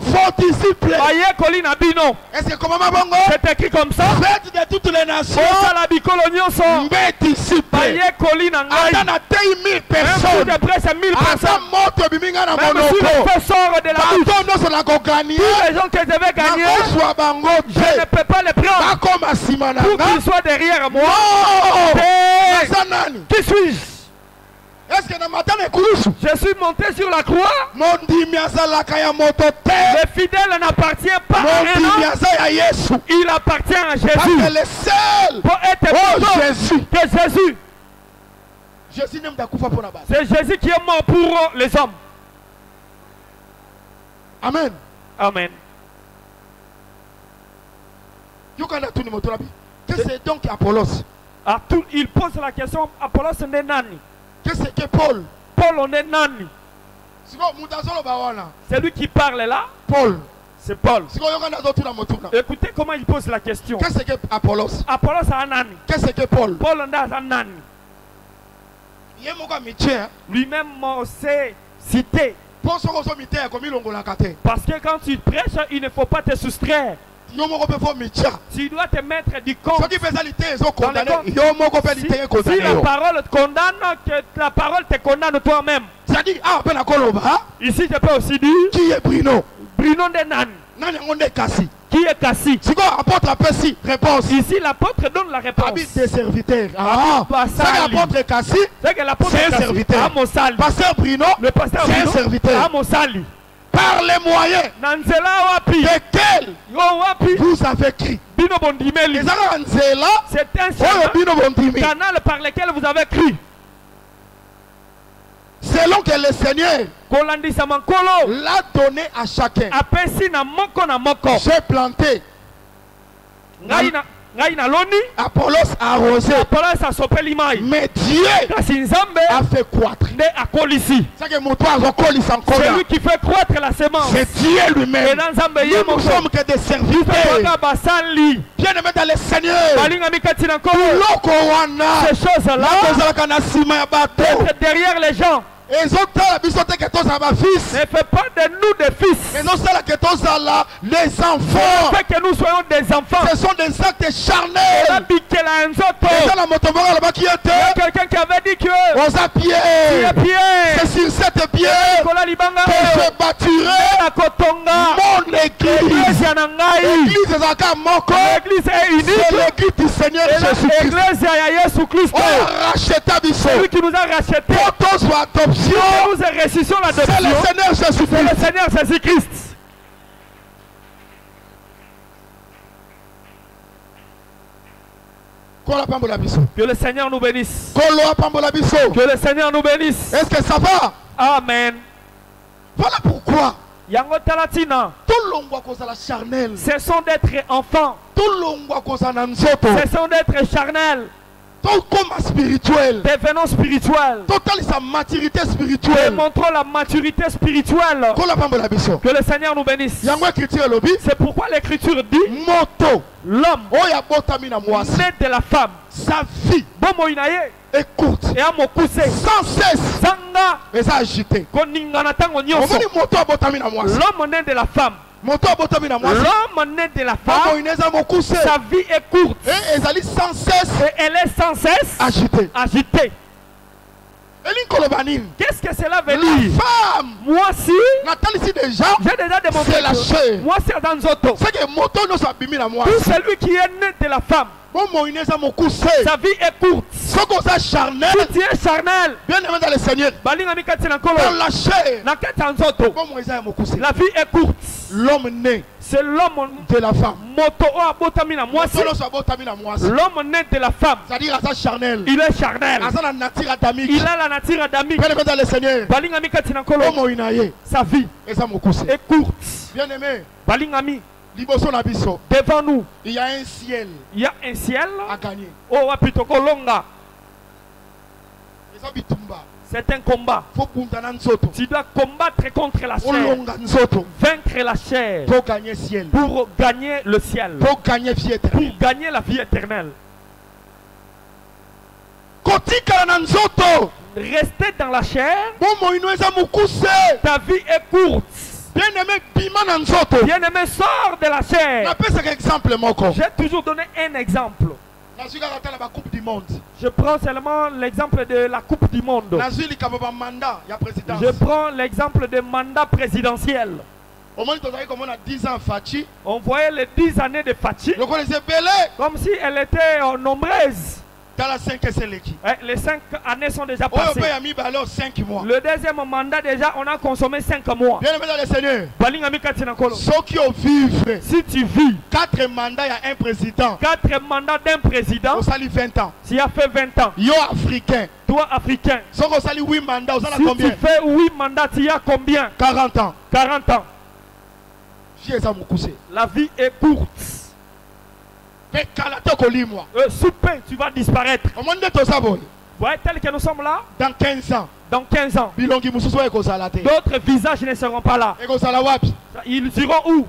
vos disciples. Est-ce que comment c'est écrit comme ça? Faites de toutes les nations mes disciples. Attends, 1000 personnes. Même si le feu sort de la bouche, tous les gens que je vais gagner, je ne peux pas les prendre pour qu'ils soient derrière moi. Qui suis-je? Est-ce que je suis monté sur la croix? Le fidèle n'appartient pas à un homme. Il appartient à Jésus. Pour être Jésus. Que Jésus. C'est Jésus qui est mort pour les hommes. Amen. Amen. Qu'est-ce que c'est donc Apollos? Il pose la question, Apollos n'est nani. Qu'est-ce que Paul? Paul, on est nani. C'est lui qui parle là. Paul. C'est Paul. Écoutez comment il pose la question. Qu'est-ce que Apollos? Apollos a un nani. Qu'est-ce que Paul? Paul a un nani. Lui-même s'est cité. Parce que quand tu prêches, il ne faut pas te soustraire. Tu dois te mettre du compte. Si la parole te condamne, que la parole te condamne toi-même. Ici, je peux aussi dire qui est Bruno? Bruno de Nan. Qui est Cassie? Réponse. Ici, l'apôtre donne la réponse. Des serviteurs. C'est l'apôtre Cassie. C'est un serviteur. Pasteur Bruno. Le pasteur c'est un serviteur. Par les moyens desquels vous avez écrit. C'est un canal par lequel vous avez écrit. Selon que le Seigneur l'a donné à chacun. J'ai planté. Apollos a arrosé. Mais Dieu a fait croître. C'est celui qui fait croître la semence. C'est Dieu lui-même. Nous ne sommes que des serviteurs. Bien aimé dans le Seigneur. Ces choses-là, être derrière les gens. Ne fait pas de nous des fils. Mais non, c'est les enfants. Fait que nous soyons des enfants. Ce sont des actes charnels. Il y a quelqu'un qui avait dit que c'est sur cette pierre que je bâtirai mon église. L'église est unique. C'est l'église du Seigneur Jésus-Christ. Celui qui nous a rachetés. Nous réussissons l'adoption. C'est le Seigneur Jésus-Christ. C'est le Seigneur Jésus-Christ. Que le Seigneur nous bénisse. Que le Seigneur nous bénisse. Est-ce que ça va? Amen. Voilà pourquoi. Charnel. Cessons d'être enfants. Cessons d'être charnels. Spirituel. Devenons spirituels. Total sa maturité spirituelle. Démontrons la maturité spirituelle. Que le Seigneur nous bénisse. C'est pourquoi l'écriture dit l'homme né de la femme, sa vie est courte et à mon poussé sans cesse et ça agité. L'homme né de la femme, l'homme né de la femme, sa vie est courte et sans cesse et elle est sans cesse agitée. Qu'est-ce que cela veut dire? Moi si j'ai déjà démontré moi c'est dans auto. Tout celui qui est né de la femme, sa vie est courte. Si tu es charnel, bien aimé dans le Seigneur, dans la chair, la vie est courte. L'homme né, c'est l'homme de la femme. L'homme né de la femme, c'est-à-dire charnel. Il est charnel. Il a la nature adamique. Bien aimé dans le Seigneur, sa vie est courte. Bien aimé, devant nous, il y a un ciel. Il y a un ciel à gagner. Oh, c'est un combat. Tu dois combattre contre la chair. Vaincre la chair. Pour gagner ciel. Pour gagner le ciel. Pour gagner vie éternelle. Pour gagner la vie éternelle. Rester dans la chair. Ta vie est courte. Bien-aimé, sort de la chair. J'ai toujours donné un exemple. Je prends seulement l'exemple de la Coupe du Monde. Je prends l'exemple de mandat présidentiel. On voyait les 10 années de Fachi comme si elles étaient nombreuses. Les 5 années sont déjà passées. Le deuxième mandat déjà, on a consommé 5 mois. Si tu vis 4 mandats, il y a un président. 4 mandats d'un président, ça lui 20 ans. Tu as fait 20 ans. Yo africain. Toi africain. Si tu fais 8 mandats, tu as combien? 40 ans. 40 ans. La vie est courte. Souper, tu vas disparaître. Voyez tel que nous sommes là. Dans 15 ans. Dans 15 ans. D'autres visages ne seront pas là. Ils iront où?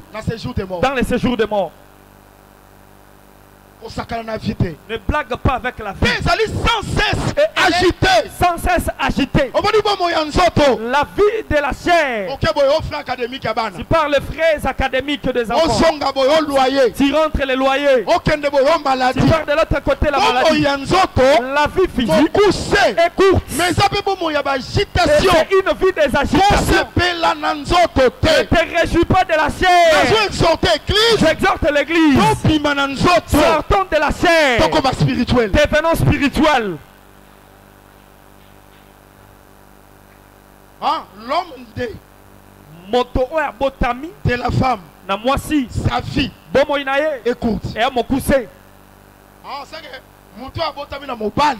Dans les séjours de mort. Ne blague pas avec la vie. Sans cesse agité. Sans cesse agité. La vie de la chair. Tu parles les frais académiques des enfants. Tu rentres les loyers. Tu pars de l'autre côté la maladie. La vie physique est courte. C'est une vie des agitations. Ne te réjouis pas de la chair. J'exhorte l'église. Sortons de la chair. Devenons spirituels. L'homme de la femme, sa vie est courte.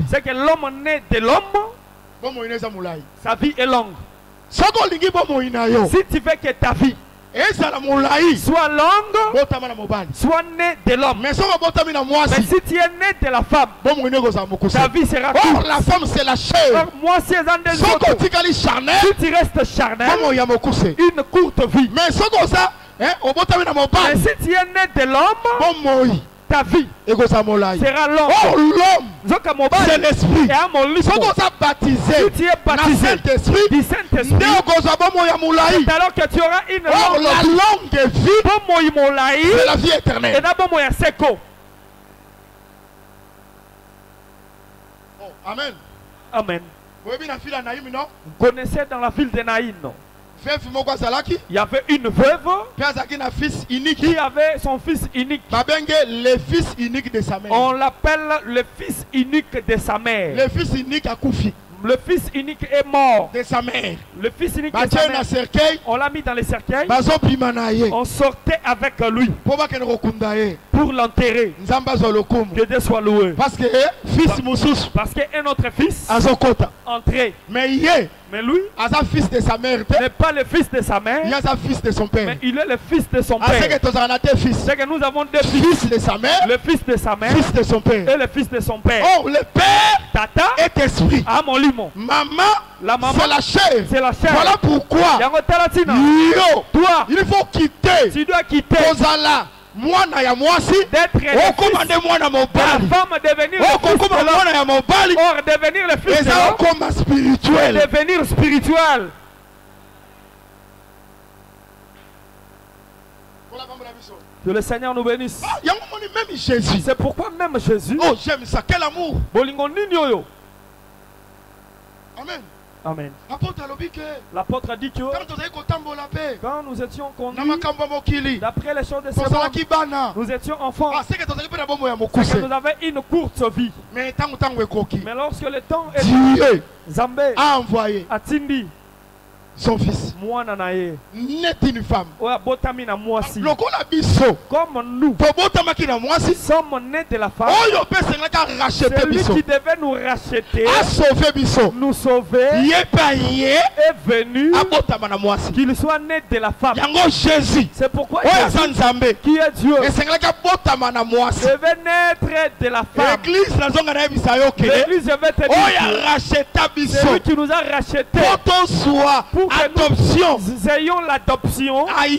C'est que l'homme né de l'homme, sa vie est longue. Si tu veux que ta vie soit longue, soit née de l'homme. Mais si tu es né de la femme, ta vie sera courte. Or, la femme c'est la chair. Moi, si tu restes charnel, une courte vie. Mais si tu es né de l'homme, ta vie sera longue. Oh, l'homme, c'est l'esprit. Si tu es baptisé du Saint-Esprit, c'est alors que tu auras une longue la longue vie, c'est la vie éternelle. Oh, amen. Amen. Vous connaissez dans la ville de Naïm, non? Il y avait une veuve qui avait son fils unique. Le fils unique de sa mère. On l'appelle le fils unique de sa mère. Le fils unique a couffé. Le fils unique est mort de sa mère. Le fils unique de sa mère. On l'a mis dans les cercueils. On sortait avec lui pour l'enterrer. Que Dieu soit loué. Parce que qu'un autre fils entré. Mais lui, fils de sa mère, n'est pas le fils de sa mère. Il est le fils de son père. Mais il est le fils de son père. C'est que nous avons deux fils de sa mère. Le fils de sa mère. Fils de son père. Et le fils de son père. Oh, le père Tata est esprit. Maman, c'est la chair. Voilà pourquoi toi, il faut quitter. Tu dois quitter. Mwana ya mwasi okomande mwana mobali okomande mwana ya mobali devenir le fils de l'homme spirituel. Devenir spirituel. Que le Seigneur nous bénisse. Même Jésus. C'est pourquoi même Jésus. Oh, j'aime ça. Quel amour. Amen. Amen. L'apôtre a dit que quand nous étions conduits d'après les choses de ce monde, nous étions enfants. Que nous avions une courte vie. Mais lorsque le temps est venu, Zambé a envoyé Atindi son fils n'est une femme. Comme nous sommes nés de la femme, celui qui devait nous racheter, nous sauver, est venu qu'il soit né de la femme. C'est pourquoi Jésus, qui est Dieu, devait naître de la femme. L'église devait te dire, c'est lui qui nous a rachetés pour que nous ayons l'adoption, est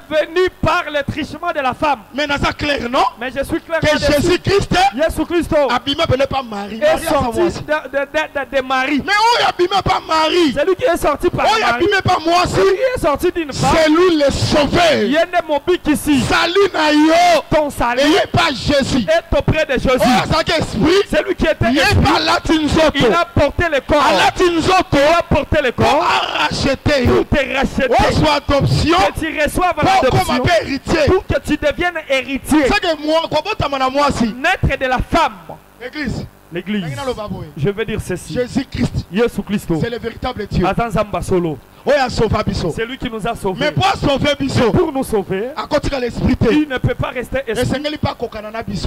venu par le trichement de la femme. Mais c'est clair, non? Mais je suis clair que Jésus-Christ est sorti de Marie. Mais où abîmé pas Marie? C'est lui qui est sorti par Marie. Abîmé pas moi aussi. Celui qui est sorti d'une femme. C'est lui le sauveur. Il est mon bic ici. Salut Nayo. Ton salut est pas Jésus. Est auprès de Jésus. C'est lui qui était esprit. Il a porté le corps. Il a porté le corps. Pour racheter. Pour te racheter. Soit adoption. Que tu reçoives l'adoption. Pour que tu deviennes héritier. C'est que moi, naître de la femme. L'église. L'église. Je veux dire ceci. Jésus-Christ. C'est le véritable Dieu. C'est lui qui nous a sauvés. Mais pour sauver pour nous sauver, il ne peut pas rester esprit.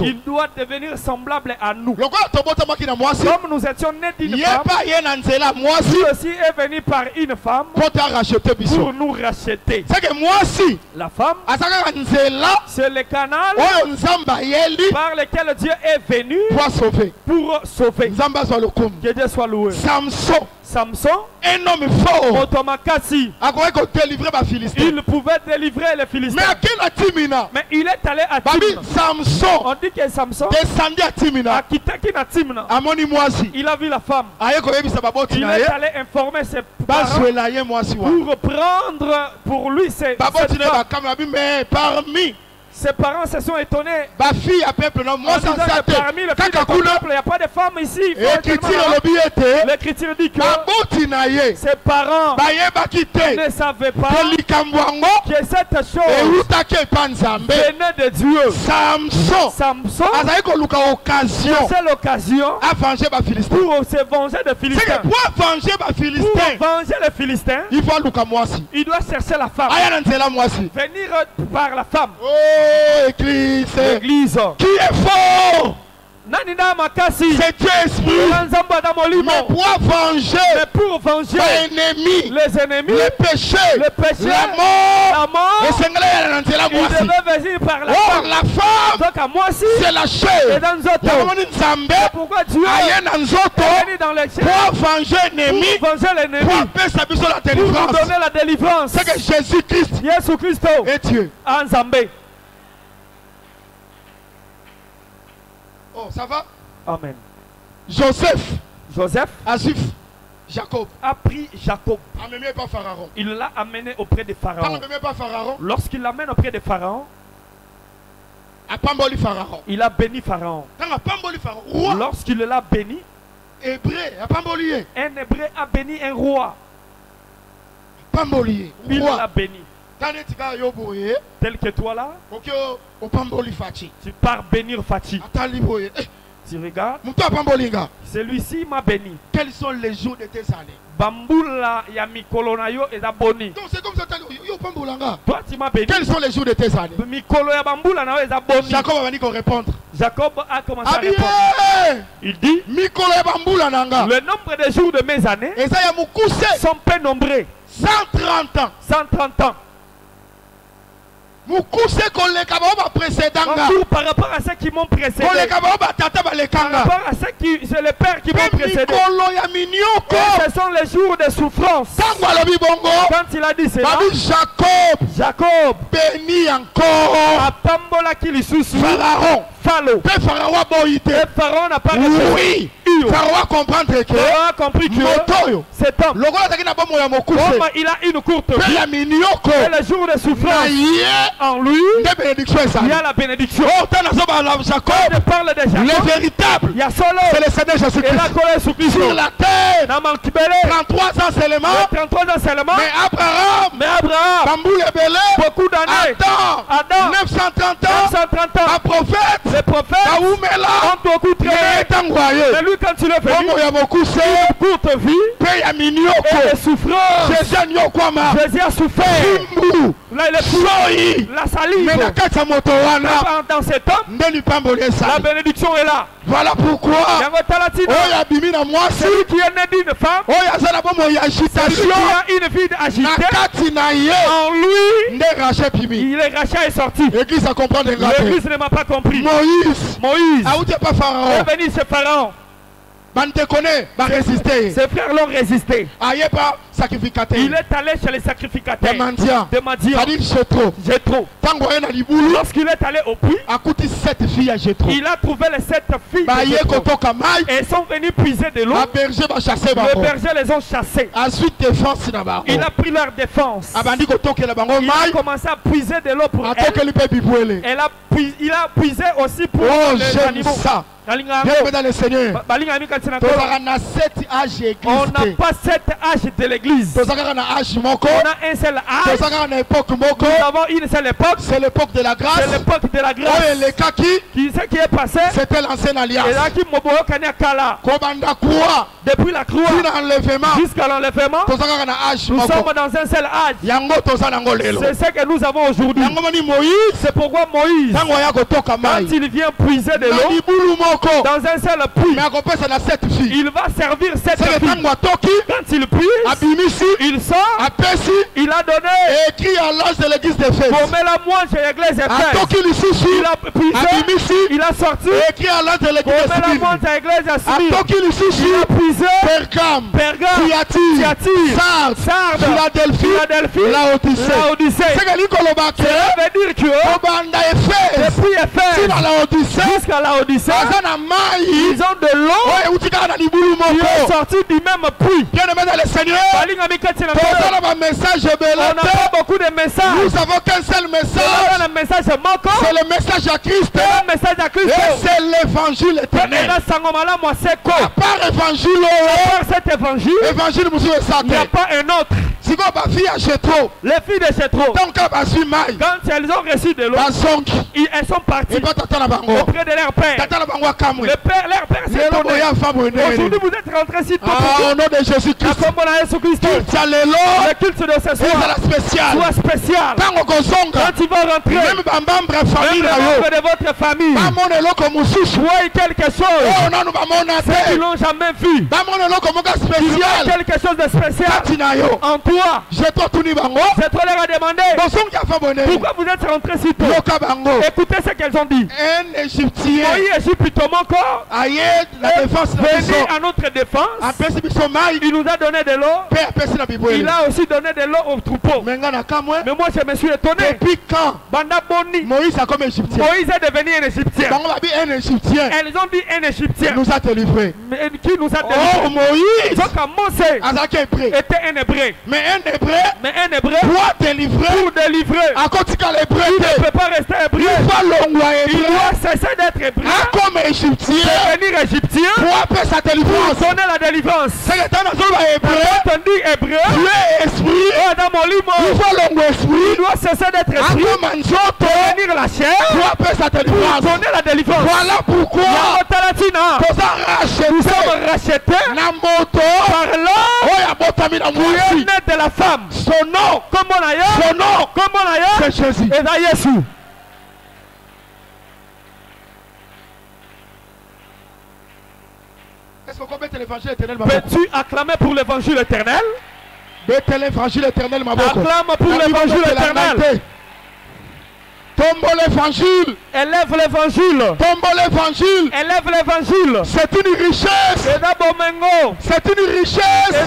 Il doit devenir semblable à nous. Comme nous étions nés d'une femme, lui aussi est venu par une femme pour nous racheter. La femme, c'est le canal par lequel Dieu est venu pour sauver. Que Dieu soit loué. Samson, un homme fort, il pouvait délivrer les Philistins. Mais il est allé à Timna. On dit que Samson a quitté Timna. Il a vu la femme. Il est allé informer ses parents pour prendre pour lui ses ses parents se sont étonnés. Parmi le fils de ton peuple, il n'y a pas de femme ici. L'écriture dit que ses parents ne savaient pas que cette chose venait de Dieu. Samson, c'est l'occasion pour se venger de Philistins. Pour venger les Philistins, il doit chercher la femme. Venir par la femme. Église. L'église. Qui est fort? C'est Dieu esprit. Mais pour venger les ennemis, les péchés, la mort, il devait venir par la femme. Donc à moi aussi, c'est la chair. C'est pourquoi Dieu est venu dans les chairs pour venger l'ennemi, pour nous donner la délivrance. C'est que Jésus-Christ est Dieu. Oh, ça va? Amen. Joseph a suivi Jacob. A pris Jacob. Amené par Pharaon. Il l'a amené auprès de Pharaon. Lorsqu'il l'amène auprès de Pharaon, il a béni Pharaon. Lorsqu'il l'a béni, un hébreu a béni un roi. Il l'a béni. Tel que toi là, tu pars bénir Fati. Tu regardes, celui-ci m'a béni. Quels sont les jours de tes années? Bamboula ya mikolo na yo eza boni. Donc c'est comme ça toi tu m'as béni. Quels sont les jours de tes années? Mikolo ya bamboula na yo eza boni. Jacob va venir répondre. Jacob a commencé à répondre. Il dit mikolo ya bamboula nanga. Le nombre de jours de mes années sont peu nombreux. 130 ans. 130 ans. Par rapport à ceux qui m'ont précédé. Par rapport à ceux qui, c'est les pères qui m'ont précédé. Ce sont les jours de souffrance. Quand il a dit cela, Jacob béni encore Pharaon. Pharaon n'a pas répondu. Pharaon a compris que cet homme, il a une courte vie. Et le jour de souffrance, en lui, il y a la bénédiction. Je parle de Jacob. Le véritable, c'est le Seigneur Jésus-Christ. Sur la terre, 33 ans seulement. Mais Abraham, beaucoup d'années. Adam, 930 ans. Un prophète, les prophètes ont beaucoup traîné. Mais lui, quand il est venu, une courte vie et des souffrances. Jésus a souffert. Là, il est fou. La salive. Dans cet homme, la bénédiction est là. Voilà pourquoi celui qui est né d'une femme, celui qui a une vie agitée, en lui, il est rachat est sorti. L'église ne m'a pas compris. Moïse est venu chez Pharaon. Ses frères l'ont résisté. Il est allé chez les sacrificateurs. De Madian. Jéthro. Lorsqu'il est allé au puits, il a trouvé les 7 filles de Jéthro. Et elles sont venues puiser de l'eau. Le berger les ont chassées. Il a pris leur défense. Il a commencé à puiser de l'eau pour elle. Il a puisé aussi pour les animaux. Bien dans le Seigneur. On n'a pas 7 âges de l'église. On a un seul âge. Nous avons une seule époque. C'est l'époque de la grâce. C'est l'époque de la grâce. Ce qui est passé, c'était l'ancienne alliance. Depuis la croix jusqu'à l'enlèvement, nous sommes dans un seul âge. C'est ce que nous avons aujourd'hui. C'est pourquoi Moïse, quand il vient puiser de l'eau dans un seul puits, il va servir 7 filles. Quand il puise, il sort, il a donné écrit à l'âge de l'église d'Éphèse. Pour mettre la moine chez l'église d'Éphèse. Il a puisé, il a sorti, écrit à l'âge de l'église de l'église. Il a puisé Pergame, Thyatire, Sardes, Philadelphie, Laodicée. Ça veut dire que depuis Éphèse jusqu'à Laodicée, ils ont de l'eau qui est sorti du même puits. Bien aimé dans le Seigneur, on n'a pas beaucoup de messages. Nous avons qu'un seul message. C'est le message à Christ. Et c'est l'évangile éternel. À part cet évangile, il n'y a pas un autre. Les filles de Jétro, quand elles ont reçu de l'eau, elles sont parties auprès de leur père. Leur père s'est étonné. Aujourd'hui, vous êtes rentrés si tôt. Au nom de Jésus-Christ. Le culte de ce soir soit spécial. Quand tu vas rentrer, même les membres de votre famille voient quelque chose qu'ils n'ont jamais vu. Ils voient quelque chose de spécial en toi. Jétro leur a demandé pourquoi vous êtes rentrés si tôt. Écoutez ce qu'elles ont dit. Un Égyptien venu à notre défense. Il nous a donné de l'eau. Il a aussi donné de l'eau au troupeau. Mais moi je me suis étonné. Depuis quand Moïse est devenu un Égyptien. Elles ont dit un Égyptien. Nous a délivré. Qui nous a délivré? Oh, Moïse donc Moïse était un hébreu. Mais un hébreu pour délivrer. Il ne peut pas rester hébreu. Il doit cesser d'être hébreu. Comme Égyptien. Devenir Égyptien. Pour sa délivrance. Donner la délivrance. Quand on dit hébreu, tu es esprit. Il doit cesser d'être esprit. Devenir la chair. Pour donner la délivrance. Voilà pourquoi nous sommes rachetés par l'homme qui est né de la femme. Son nom, c'est Jésus. Et là, Jésus. Est-ce qu'on peut l'évangile éternel? Peux-tu acclamer pour l'évangile éternel? Acclame pour l'évangile éternel. Tombe l'évangile. Élève l'évangile. Tombe l'évangile. Élève l'évangile. C'est une richesse. C'est une richesse.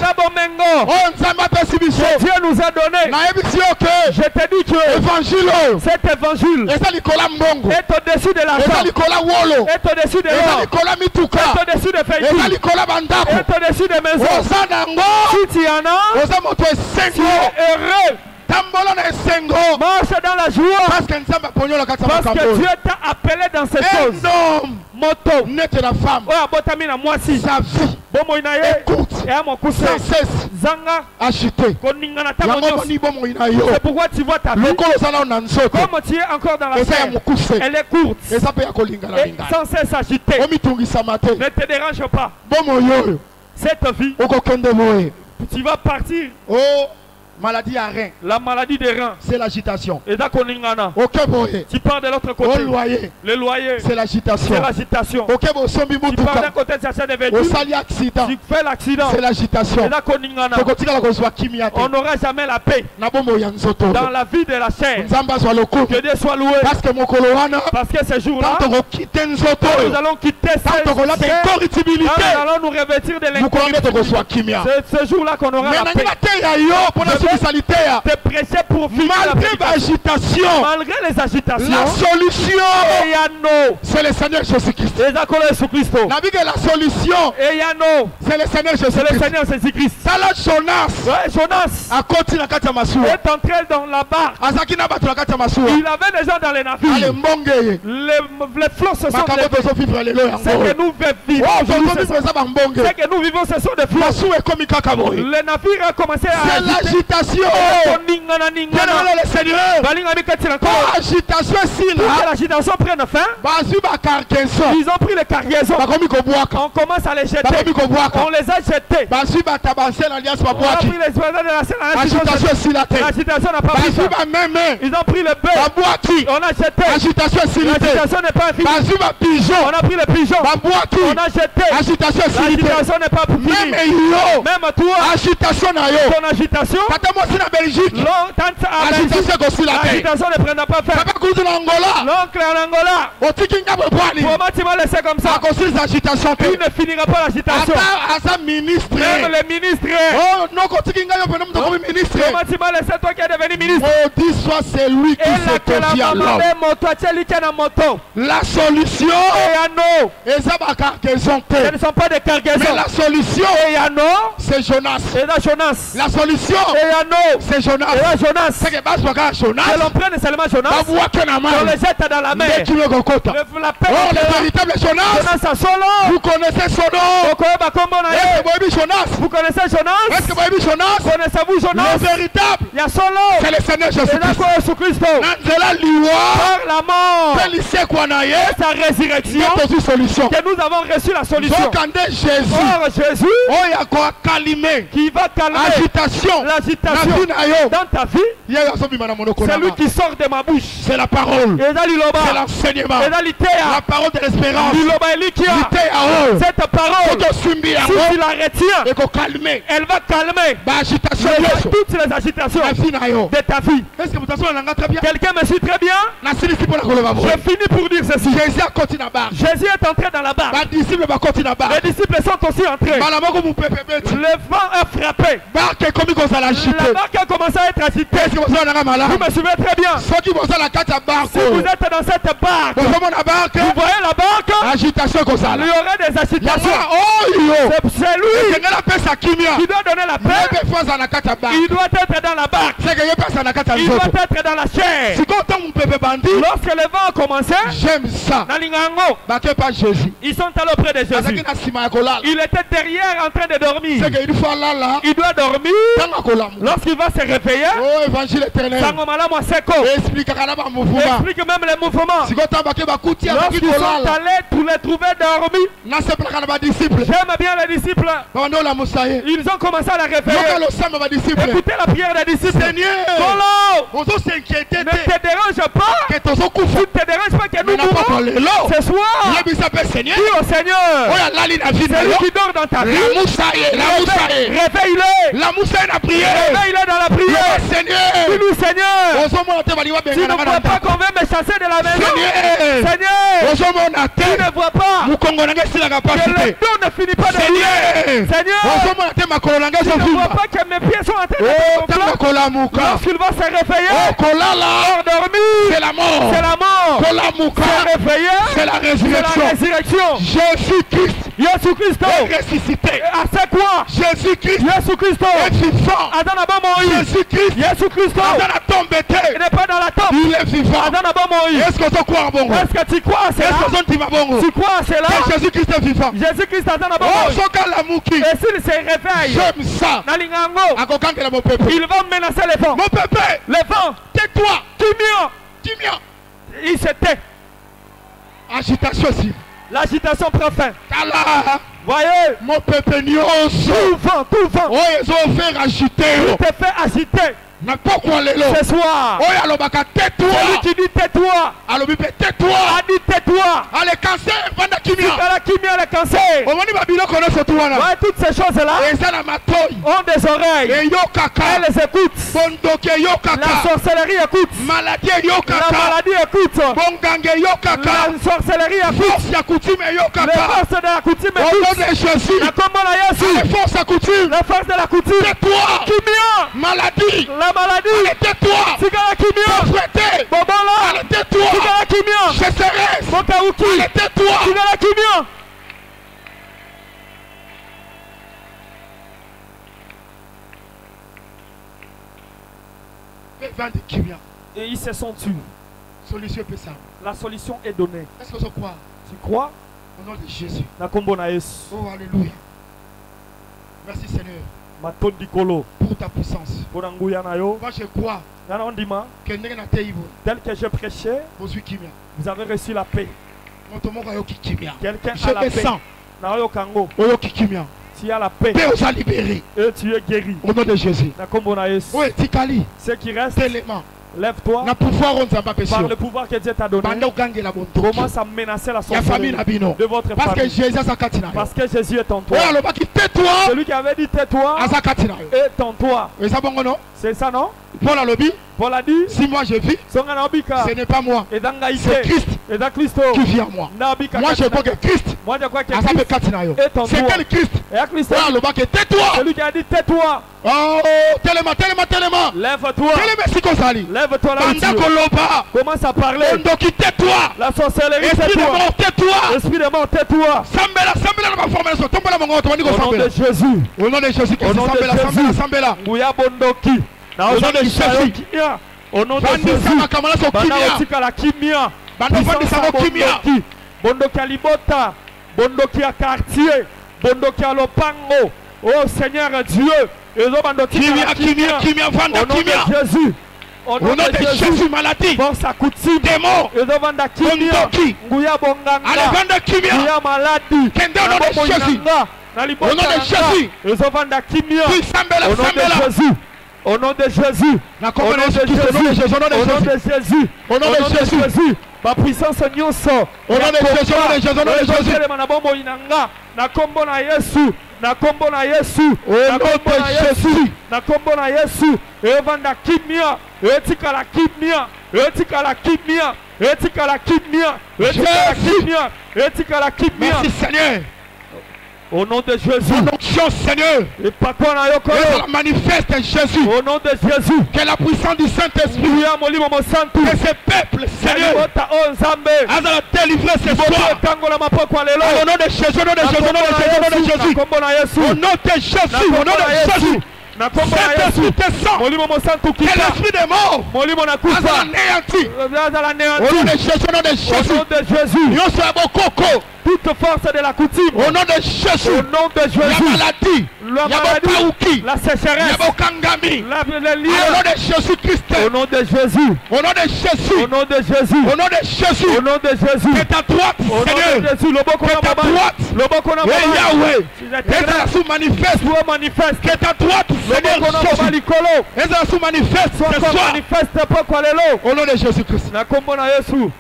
Dieu nous a donné. Je te dis que cet évangile est au-dessus de l'argent, est au-dessus de l'or, est au-dessus de Facebook, est au-dessus des maisons. Si tu en as, tu es heureux. Marche dans la joie. Parce que Dieu t'a appelé dans cette chose. Moto. La femme. Sa vie. Écoute. Sans cesse. Acheter. C'est pourquoi tu vois ta vie. Comme tu es encore dans la terre, elle est courte. Et sans cesse agitée. Ne te dérange pas. Cette vie, tu vas partir. Maladie à rein. La maladie des reins. C'est l'agitation. Et tu pars de l'autre côté. Le loyer. C'est l'agitation. C'est l'agitation. Tu pars d'un côté de chercher des véhicules. Tu fais l'accident. C'est l'agitation. On n'aura jamais la paix dans la vie de la chair. Que Dieu soit loué. Parce que ce jour-là, nous allons quitter cette incorruptibilité. Nous allons nous revêtir de l'incorruptibilité. C'est ce jour-là qu'on aura la paix. Te prêcher pour finir malgré l'agitation, malgré les agitations, la solution, c'est le Seigneur Jésus-Christ. La solution, c'est le Seigneur Jésus-Christ. Jonas est entré dans la barque. Il avait des gens dans les navires. Les flots se sont levés. C'est que nous vivons. C'est que nous vivons, ce sont des flots. Le navire a commencé à l'agitation. Le Seigneur. Agitation si là. L'agitation prenne fin. Ils ont pris les cargaisons. On commence à les jeter. On les a jetés. On a pris les oiseaux de la scène. L'agitation n'a pas pris fin. Ils ont pris le bœuf. On a jeté. L'agitation n'est pas finie. On a pris le pigeon. On a jeté. L'agitation n'est pas finie. Même toi. Ton agitation. L'agitation ne prendra pas fin. L'oncle en Angola. Comment tu vas laisser comme ça? Il ne finira pas l'agitation. Même les ministres. Comment tu vas laisser toi qui es devenu ministre? Maudit soit celui qui se confie à l'homme. La solution, ce ne sont pas des cargaisons. Mais la solution, c'est Jonas. La solution, c'est Jonas. C'est que l'on prenne seulement Jonas. On le jette dans la mer. Le véritable Jonas. Vous connaissez son nom. Vous connaissez Jonas? Connaissez-vous Jonas? Le véritable, c'est le Seigneur Jésus-Christ. Par la mort et sa résurrection que nous avons reçu la solution. Or Jésus qui va calmer l'agitation dans ta vie, c'est lui qui sort de ma bouche. C'est la parole, c'est l'enseignement, la parole de l'espérance. Cette parole, si tu la retiens, elle va calmer toutes les agitations de ta vie. Quelqu'un me suit très bien? Je finis pour dire ceci. Jésus est entré dans la barque. Les disciples sont aussi entrés. Le vent a frappé. La barque a commencé à être agitée. Vous me suivez très bien. Si vous êtes dans cette barque, vous voyez la barque, il y aura des agitations. C'est lui qui doit donner la paix. Il doit être dans la barque. Il doit être dans la chair. Lorsque le vent a commencé, ils sont allés auprès de Jésus. Il était derrière en train de dormir. Il doit dormir. Lorsqu'il va se réveiller, explique même les mouvements. Lorsqu'ils sont allés pour les trouver dormis, j'aime bien les disciples. Ils ont commencé à la réveiller. Écoutez la prière des disciples. Seigneur, ne te dérange pas. Tu ne te dérange pas que nous mourons ce soir. Dis au Seigneur, c'est lui qui dort dans ta vie. Réveille-le. Réveille-le dans la prière. Dis-lui, Seigneur, tu ne vois pas qu'on veut me chasser de la maison. Seigneur, tu ne vois pas que le dos ne finit pas de rouler. Seigneur, tu ne vois pas que mes pieds sont en train de tomber. Lorsqu'il va se réveiller, endormi, c'est la mort. Se réveiller, c'est la résurrection. Jésus-Christ est ressuscité. À c'est quoi? Jésus-Christ est vivant. Jésus-Christ il n'est pas dans la tombe. Il est vivant. Est-ce que tu crois à cela? Tu crois à cela? Jésus-Christ est vivant. Jésus-Christ est dans la tombe. Et s'il se réveille, j'aime ça. Il va menacer les vents. Les vents, tais-toi. Timia. Il se tait. Agitation aussi. L'agitation prend fin. Voyez, mon peuple, tout vent. Il te fait agiter. Ce soir, celui qui dit tais-toi, a dit tais-toi. Le cancer, le cancer. Ouais, toutes ces choses-là ont des oreilles. Elles écoutent. La sorcellerie écoute. La maladie écoute. La sorcellerie écoute. Les forces de la coutume écoutent. La force de la coutume. Kimia. Maladie. La maladie. Tais-toi. Sigara Kimia. Bobola. Tais-toi. Sigara Kimia. Chesseresse. Mokaouki. Tais-toi. Sigara Kimia. Et ils se sont tués. La solution est donnée. Est-ce que tu crois? Tu crois? Au nom de Jésus. Oh, alléluia. Merci Seigneur. Pour ta puissance. Moi je crois que tel que je prêchais, vous avez reçu la paix. Quelqu'un a la paix. Tu as la paix. Et tu es guéri. Au nom de Jésus. Ce qui reste, lève-toi par le pouvoir que Dieu t'a donné. Commence à menacer la sorcellerie de votre famille. Parce que Jésus est en toi. Celui qui avait dit tais-toi est en toi. C'est ça, non? Paul a dit, si moi je vis, ce n'est pas moi, c'est Christ qui vit en moi. Moi je crois que Christ est en toi. C'est quel Christ? Tais-toi. Celui qui a dit tais-toi. Oh, tellement. Lève-toi. Lève-toi là. Commence à parler. Tais-toi. La sorcellerie, tais-toi. Esprit de mort, tais-toi. Au nom de Jésus. Au nom de Jésus. Au nom de Jésus. Au nom de Jésus. Au nom de Jésus. Bondoki a Libota, Bondoki a quartier, Bondoki a Lopango, Oh Seigneur Dieu, Kimia, vanda au nom de kimia. Jésus. Au nom de Jésus, maladie. Force à coutume. Démon. Ezovanda kimia. Ondoki. Nguya bonganga. Allez, vanda kimia. Nguya maladi. Kende au nom de Jésus. Au nom de Jésus. Ezovanda kimia. Sambela, Au nom de sambela. Jésus. Au nom de Jésus. Au nom de Jésus. Au nom de Jésus. Au nom de Jésus. Ma puissance nyonso. Au nom de Jésus, au nom de Jésus, au nom de Jésus. Na bombo inanga. Na kombo na Yesu. Na kombo na Yesu. Au nom de Jésus. Na kombo na Yesu. Evanda kimia. Etikala kimia. Etikala kimia. Etikala kimia. Etikala kimia. Etikala kimia. Merci Seigneur. Au nom de Jésus. Onction Seigneur. Et papa na Et yokolo. manifeste Jésus. Au nom de Jésus. Que la puissance du Saint-Esprit. Nguya molimo mosantu. Que ce peuple, Seigneur, Bota o Nzambe. a la délivré ce soir. Tangola mapoko lelo. Au nom de Jésus, au nom de Jésus, au nom de Jésus, au nom de Jésus. Kombo na Yesu. Au nom de Jésus, au nom de Jésus. Na kombo na Saint-Esprit Yesu. descend. Molimo mosantu Que kita. l'esprit des morts Molimo na a kufa. anéanti. Azala Au nom de neanti. Jésus, au nom de Au Jésus. nom de Jésus. Nous sommes au coco. Toute force de la coutume. Au nom de Jésus. Au nom de La Jésus. maladie. La Il y a maladie. Pauki. La Il y sécheresse. a Kangami. Le Au nom lien. de Jésus-Christ. Au nom de Jésus. Au nom de Jésus. Au nom de Jésus. Au nom de Jésus. Au nom de Jésus. Que ta droite, Au nom de Seigneur. Jésus. Loboko Que na ta baba. droite. Loboko na Et baba. Yahweh. Si Et ça sous manifeste. Sois manifeste. Que ta droite, Seigneur Loboko na baba Jésus. likolo. Et ça sous manifeste Sois ce comme soir. manifeste poko lelo. Au nom de Jésus-Christ. Na kombo na Yesu.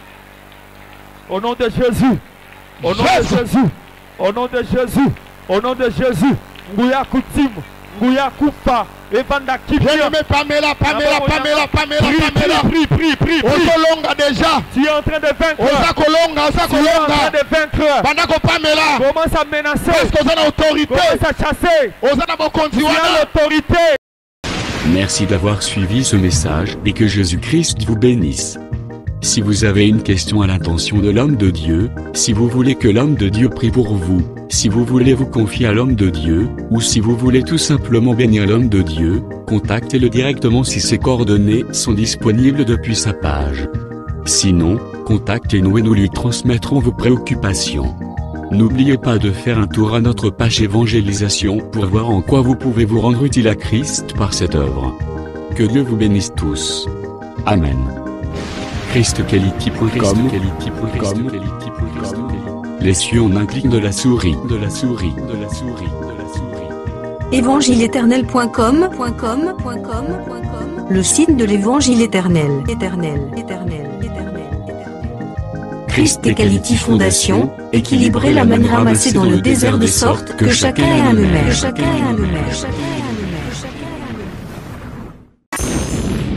Au nom de Jésus. Au nom de Jésus. Au nom de Jésus. Au nom de Jésus. Nguya kutim. Nguya kufa. Evanda kibia. Bien-aimé Pamela, Pamela, Pamela, Pamela, Pamela. Prie. Ozolonga déjà. Tu es en train de vaincre. Ozakolonga, Tu es en train Ozakolonga. de vaincre. Bandako Pamela. Commence à menacer. Est-ce que vous avez autorité? Commence à chasser. Ozana Bokonzi Tu as wana. l'autorité. Merci d'avoir suivi ce message et que Jésus-Christ vous bénisse. Si vous avez une question à l'intention de l'homme de Dieu, si vous voulez que l'homme de Dieu prie pour vous, si vous voulez vous confier à l'homme de Dieu, ou si vous voulez tout simplement bénir l'homme de Dieu, contactez-le directement si ses coordonnées sont disponibles depuis sa page. Sinon, contactez-nous et nous lui transmettrons vos préoccupations. N'oubliez pas de faire un tour à notre page évangélisation pour voir en quoi vous pouvez vous rendre utile à Christ par cette œuvre. Que Dieu vous bénisse tous. Amen. ChristQuality.com. Les cieux en un clic de la souris. Évangile-éternel.com, le site de l'évangile éternel. Christ Equality Fondation, équilibrer la manne ramassée dans le désert de sorte que chacun ait un numéro.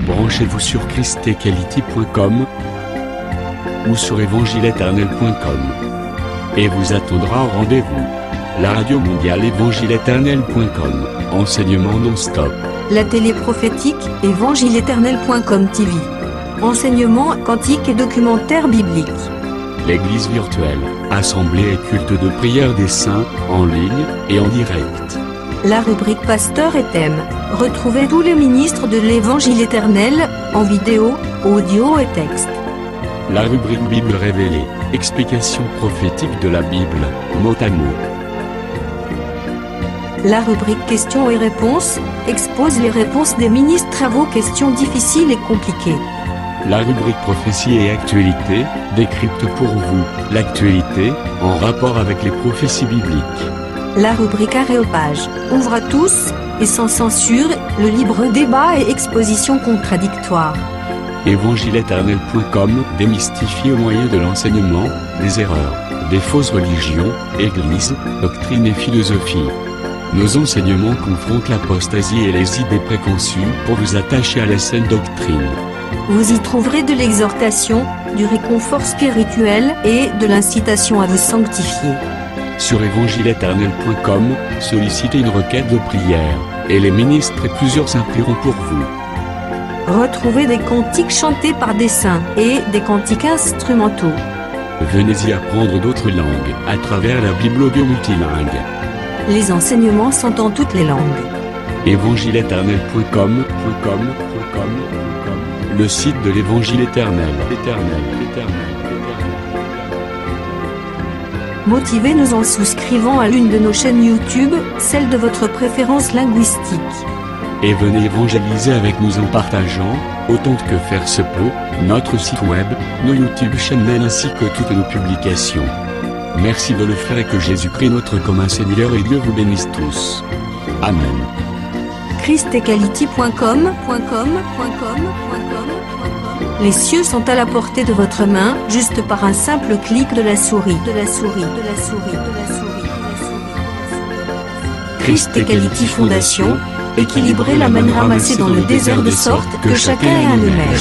Branchez-vous sur ChristEquality.com ou sur évangile-éternel.com et vous attendra au rendez-vous. La radio mondiale évangile-éternel.com, enseignement non-stop. La télé prophétique, évangile-éternel.com TV. Enseignement quantique et documentaire biblique. L'église virtuelle, assemblée et culte de prière des saints, en ligne et en direct. La rubrique Pasteur et thème. Retrouvez tous les ministres de l'Évangile éternel, en vidéo, audio et texte. La rubrique Bible révélée, explication prophétique de la Bible, mot à mot. La rubrique Questions et réponses, expose les réponses des ministres à vos questions difficiles et compliquées. La rubrique prophétie et actualité, décrypte pour vous, l'actualité, en rapport avec les prophéties bibliques. La rubrique Aréopage, ouvre à tous, et sans censure, le libre débat et exposition contradictoire. Évangile-éternel.com démystifie au moyen de l'enseignement, des erreurs, des fausses religions, églises, doctrines et philosophies. Nos enseignements confrontent l'apostasie et les idées préconçues pour vous attacher à la saine doctrine. Vous y trouverez de l'exhortation, du réconfort spirituel et de l'incitation à vous sanctifier. Sur évangile-éternel.com, sollicitez une requête de prière, et les ministres et plusieurs implieront pour vous. Retrouvez des cantiques chantés par des saints et des cantiques instrumentaux. Venez y apprendre d'autres langues à travers la Bible audio multilingue. Les enseignements sont en toutes les langues. évangile-éternel.com, le site de l'Évangile éternel. Motivez-nous en souscrivant à l'une de nos chaînes YouTube, celle de votre préférence linguistique. Et venez évangéliser avec nous en partageant, autant que faire se peut, notre site web, nos YouTube channels ainsi que toutes nos publications. Merci de le faire et que Jésus-Christ notre commun Seigneur et Dieu vous bénisse tous. Amen. christequality.com. Les cieux sont à la portée de votre main, juste par un simple clic de la souris. Christ Equality Fondation, équilibrer la manne ramassée dans le désert de sorte que chacun ait un aimère.